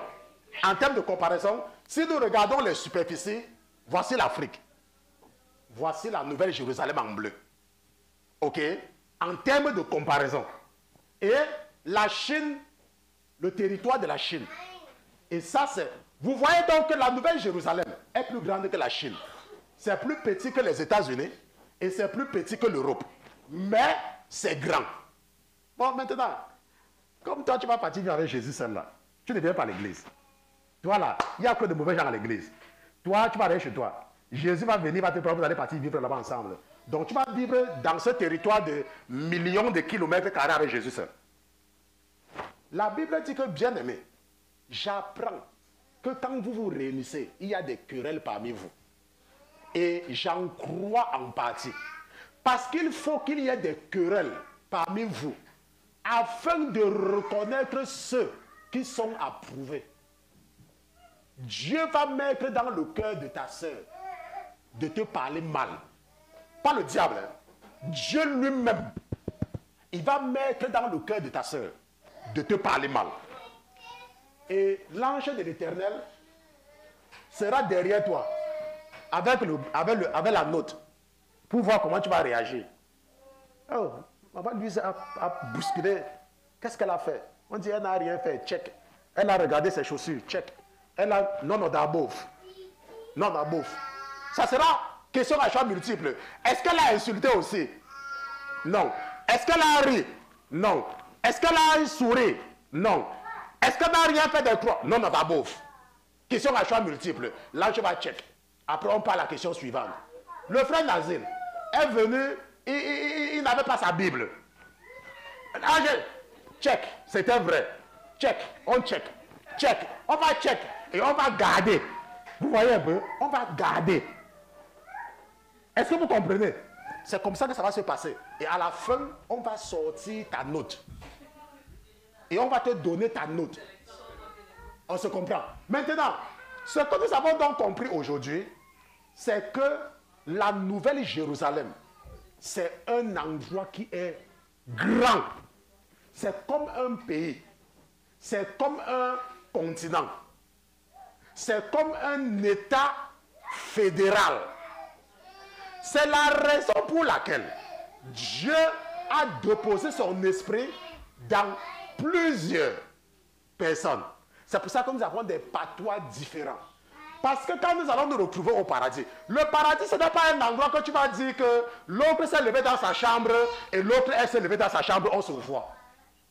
Speaker 2: si nous regardons les superficies, voici l'Afrique. Voici la Nouvelle Jérusalem en bleu. OK? En termes de comparaison. Et la Chine, le territoire de la Chine. Et ça, c'est... Vous voyez donc que la Nouvelle Jérusalem est plus grande que la Chine. C'est plus petit que les États-Unis et c'est plus petit que l'Europe. Mais c'est grand. Bon, maintenant, comme toi, tu vas partir vivre avec Jésus seul là, tu ne viens pas à l'église. Toi là, il n'y a que de mauvais gens à l'église. Toi, tu vas aller chez toi. Jésus va venir, va te prendre, vous allez partir vivre là-bas ensemble. Donc tu vas vivre dans ce territoire de millions de kilomètres carrés avec Jésus seul. La Bible dit que, bien aimé, j'apprends que quand vous vous réunissez, il y a des querelles parmi vous. Et j'en crois en partie. Parce qu'il faut qu'il y ait des querelles parmi vous afin de reconnaître ceux qui sont approuvés. Dieu va mettre dans le cœur de ta sœur de te parler mal. Pas le diable. Hein. Dieu lui-même, il va mettre dans le cœur de ta sœur de te parler mal. Et l'ange de l'Éternel sera derrière toi avec la note pour voir comment tu vas réagir. Oh, on va lui bousculer. Qu'est-ce qu'elle a fait? On dit elle n'a rien fait, check. Elle a regardé ses chaussures, check. Elle a non d'above. Non d'above. Ça sera question à choix multiple. Est-ce qu'elle a insulté aussi? Non. Est-ce qu'elle a ri? Non. Est-ce qu'elle a souri? Non. Est-ce qu'elle n'a rien fait de trois? Non d'above. Question à choix multiple. Là, je vais check. Après, on parle à la question suivante. Le frère Nazil est venu, il n'avait pas sa Bible. Là, check, c'était vrai. Check, on check. Check, on va check. Et on va garder. Vous voyez un peu? On va garder. Est-ce que vous comprenez? C'est comme ça que ça va se passer. Et à la fin, on va sortir ta note. Et on va te donner ta note. On se comprend. Maintenant, ce que nous avons donc compris aujourd'hui, c'est que la Nouvelle Jérusalem, c'est un endroit qui est grand. C'est comme un pays. C'est comme un continent. C'est comme un État fédéral. C'est la raison pour laquelle Dieu a déposé son esprit dans plusieurs personnes. C'est pour ça que nous avons des patois différents. Parce que quand nous allons nous retrouver au paradis, le paradis, ce n'est pas un endroit que tu vas dire que l'autre s'est levé dans sa chambre et l'autre s'est levé dans sa chambre, on se voit.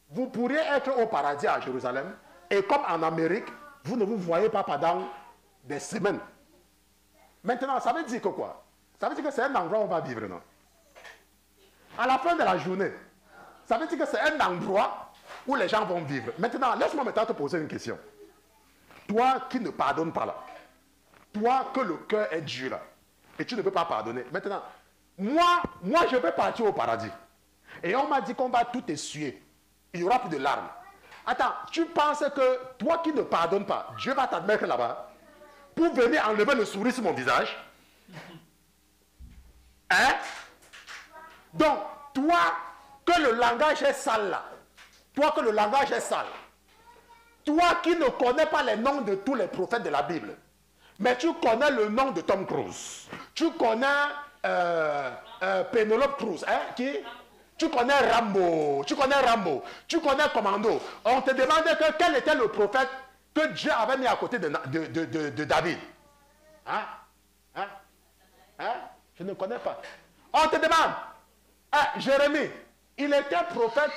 Speaker 2: Vous pourriez être au paradis à Jérusalem et comme en Amérique, vous ne vous voyez pas pendant des semaines. Maintenant, ça veut dire que quoi? Ça veut dire que c'est un endroit où on va vivre, non? À la fin de la journée, ça veut dire que c'est un endroit où les gens vont vivre. Maintenant, laisse-moi maintenant te poser une question. Toi qui ne pardonnes pas là, toi que le cœur est dur là, et tu ne peux pas pardonner. Maintenant, moi je vais partir au paradis. Et on m'a dit qu'on va tout essuyer. Il n'y aura plus de larmes. Attends, tu penses que toi qui ne pardonnes pas, Dieu va t'admettre là-bas pour venir enlever le sourire sur mon visage? Hein? Donc, toi que le langage est sale là, toi que le langage est sale, toi qui ne connais pas les noms de tous les prophètes de la Bible, mais tu connais le nom de Tom Cruise, tu connais Penelope Cruz, hein, tu connais Rambo, tu connais Commando. On te demandait quel était le prophète que Dieu avait mis à côté de David. Hein? Hein? Hein? Je ne connais pas. On te demande, Jérémie, il était prophète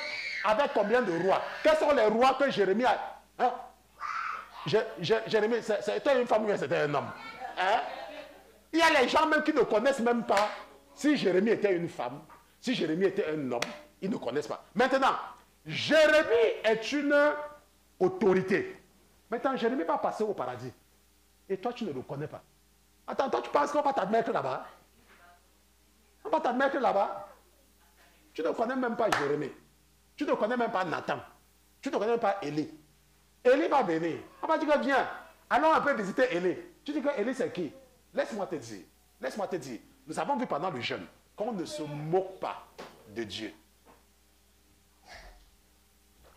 Speaker 2: avec combien de rois? Quels sont les rois que Jérémie a? Hein? Jérémie, c'était une femme ou c'était un homme? Hein? Il y a les gens même qui ne connaissent même pas si Jérémie était une femme, si Jérémie était un homme, ils ne connaissent pas. Maintenant, Jérémie est une autorité. Maintenant, Jérémie va passer au paradis. Et toi, tu ne le connais pas. Attends, toi, tu penses qu'on va t'admettre là-bas? On va t'admettre là-bas? Tu ne connais même pas Jérémie. Tu ne connais même pas Nathan. Tu ne connais même pas Élie. Élie va venir. On va dire que viens, allons un peu visiter Élie. Tu dis que Élie c'est qui? Laisse-moi te dire. Laisse-moi te dire. Nous avons vu pendant le jeûne qu'on ne se moque pas de Dieu.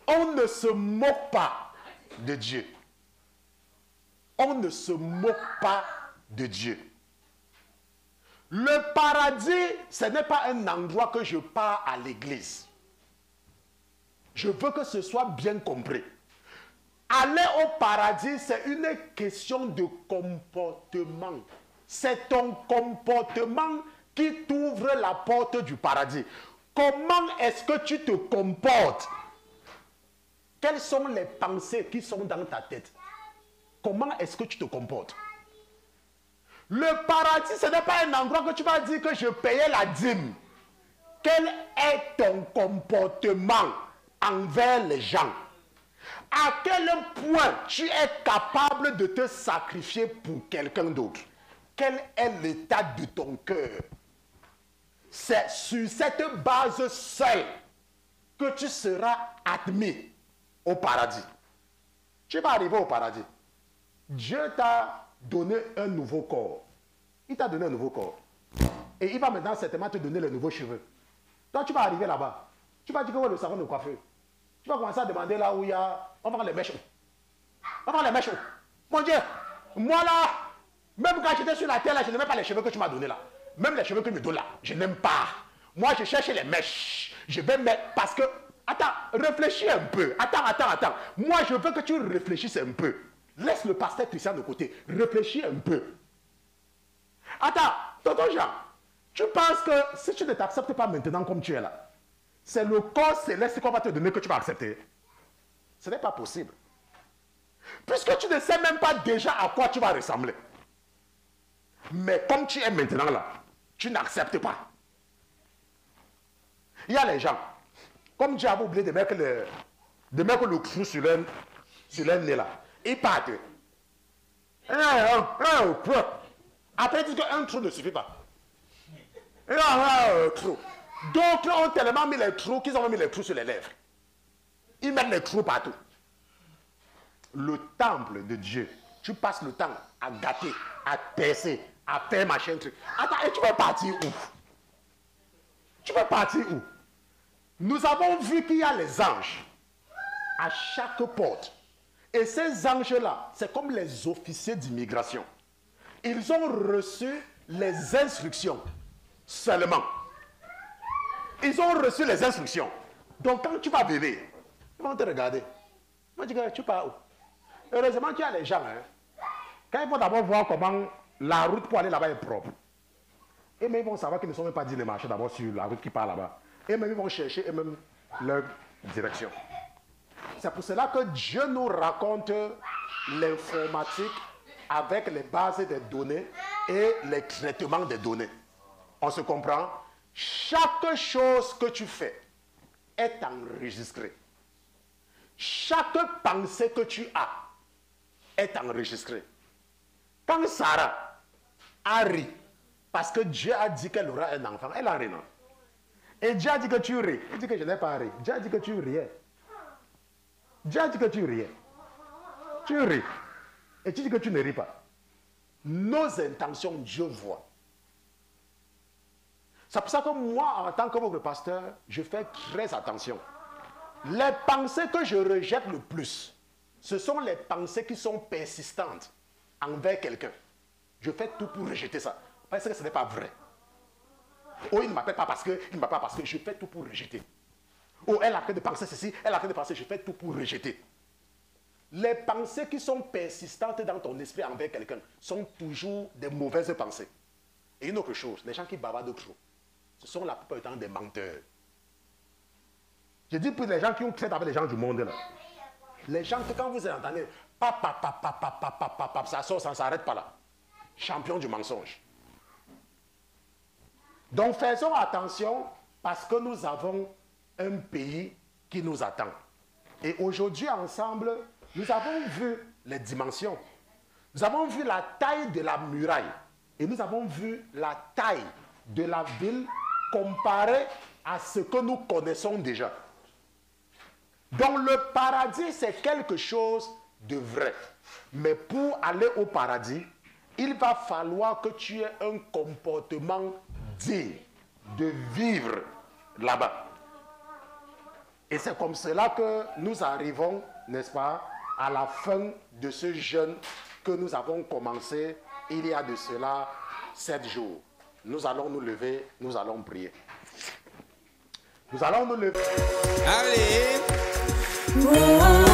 Speaker 2: On ne se moque pas de Dieu. On ne se moque pas de Dieu. Le paradis, ce n'est pas un endroit que je pars à l'église. Je veux que ce soit bien compris. Aller au paradis, c'est une question de comportement. C'est ton comportement qui t'ouvre la porte du paradis. Comment est-ce que tu te comportes? Quelles sont les pensées qui sont dans ta tête? Comment est-ce que tu te comportes? Le paradis, ce n'est pas un endroit que tu vas dire que je payais la dîme. Quel est ton comportement envers les gens? À quel point tu es capable de te sacrifier pour quelqu'un d'autre? Quel est l'état de ton cœur? C'est sur cette base seule que tu seras admis au paradis. Tu vas arriver au paradis. Dieu t'a donné un nouveau corps. Il t'a donné un nouveau corps. Et il va maintenant certainement te donner les nouveaux cheveux. Toi, tu vas arriver là-bas. Tu vas dire que le salon de coiffeur. Tu vas commencer à demander là où il y a... On va faire les mèches. On va faire les mèches. Mon Dieu, moi là, même quand j'étais sur la terre là, je n'aimais pas les cheveux que tu m'as donnés là. Même les cheveux que tu me donnes là, je n'aime pas. Moi, je cherche les mèches. Je vais mettre... Parce que... Attends, réfléchis un peu. Attends. Moi, je veux que tu réfléchisses un peu. Laisse le pasteur Christian de côté. Réfléchis un peu. Attends, tonton Jean, tu penses que si tu ne t'acceptes pas maintenant comme tu es là, c'est le corps céleste qu'on va te donner que tu vas accepter? Ce n'est pas possible. Puisque tu ne sais même pas déjà à quoi tu vas ressembler. Mais comme tu es maintenant là, tu n'acceptes pas. Il y a les gens, comme Dieu avait oublié de mettre le clou sur leur nez là, ils partent. Après, ils disent qu'un trou ne suffit pas. D'autres ont tellement mis les trous qu'ils ont mis les trous sur les lèvres. Ils mettent les trous partout. Le temple de Dieu, tu passes le temps à gâter, à percer, à faire machin truc. Attends, et tu vas partir où? Tu vas partir où? Nous avons vu qu'il y a les anges à chaque porte. Et ces anges-là, c'est comme les officiers d'immigration. Ils ont reçu les instructions seulement. Ils ont reçu les instructions. Donc quand tu vas venir, ils vont te regarder. Ils vont dire que tu pars où? Heureusement qu'il y a les gens. Quand ils vont d'abord voir comment la route pour aller là-bas est propre. Et même ils vont savoir qu'ils ne sont même pas dit les marcher d'abord sur la route qui part là-bas. Et même ils vont chercher eux-mêmes leur direction. C'est pour cela que Dieu nous raconte l'informatique avec les bases des données et les traitements des données. On se comprend? Chaque chose que tu fais est enregistrée. Chaque pensée que tu as est enregistrée. Quand Sarah a ri, parce que Dieu a dit qu'elle aura un enfant, elle a ri, non? Et Dieu a dit que tu ris. Il dit que je n'ai pas ri. Dieu a dit que tu riais. Dieu a dit que tu riais. Tu ris. Et tu dis que tu ne ris pas. Nos intentions, Dieu voit. C'est pour ça que moi, en tant que votre pasteur, je fais très attention. Les pensées que je rejette le plus, ce sont les pensées qui sont persistantes envers quelqu'un. Je fais tout pour rejeter ça. Parce que ce n'est pas vrai. Oh, il ne m'appelle pas parce que, il ne m'appelle pas parce que je fais tout pour rejeter. Oh, elle a fait de penser ceci, elle a fait de penser, je fais tout pour rejeter. Les pensées qui sont persistantes dans ton esprit envers quelqu'un sont toujours des mauvaises pensées. Et une autre chose, les gens qui bavardent trop, ce sont la plupart du temps des menteurs. Je dis pour les gens qui ont traité avec les gens du monde là. Les gens que quand vous entendez, ça sort, ça ne s'arrête pas là. Champion du mensonge. Donc faisons attention parce que nous avons un pays qui nous attend. Et aujourd'hui ensemble, nous avons vu les dimensions. Nous avons vu la taille de la muraille. Et nous avons vu la taille de la ville comparée à ce que nous connaissons déjà. Donc le paradis, c'est quelque chose de vrai. Mais pour aller au paradis, il va falloir que tu aies un comportement digne de vivre là-bas. Et c'est comme cela que nous arrivons, n'est-ce pas, à la fin de ce jeûne que nous avons commencé il y a de cela 7 jours. Nous allons nous lever, nous allons prier. Nous allons nous lever.
Speaker 3: Allez!
Speaker 1: Oh,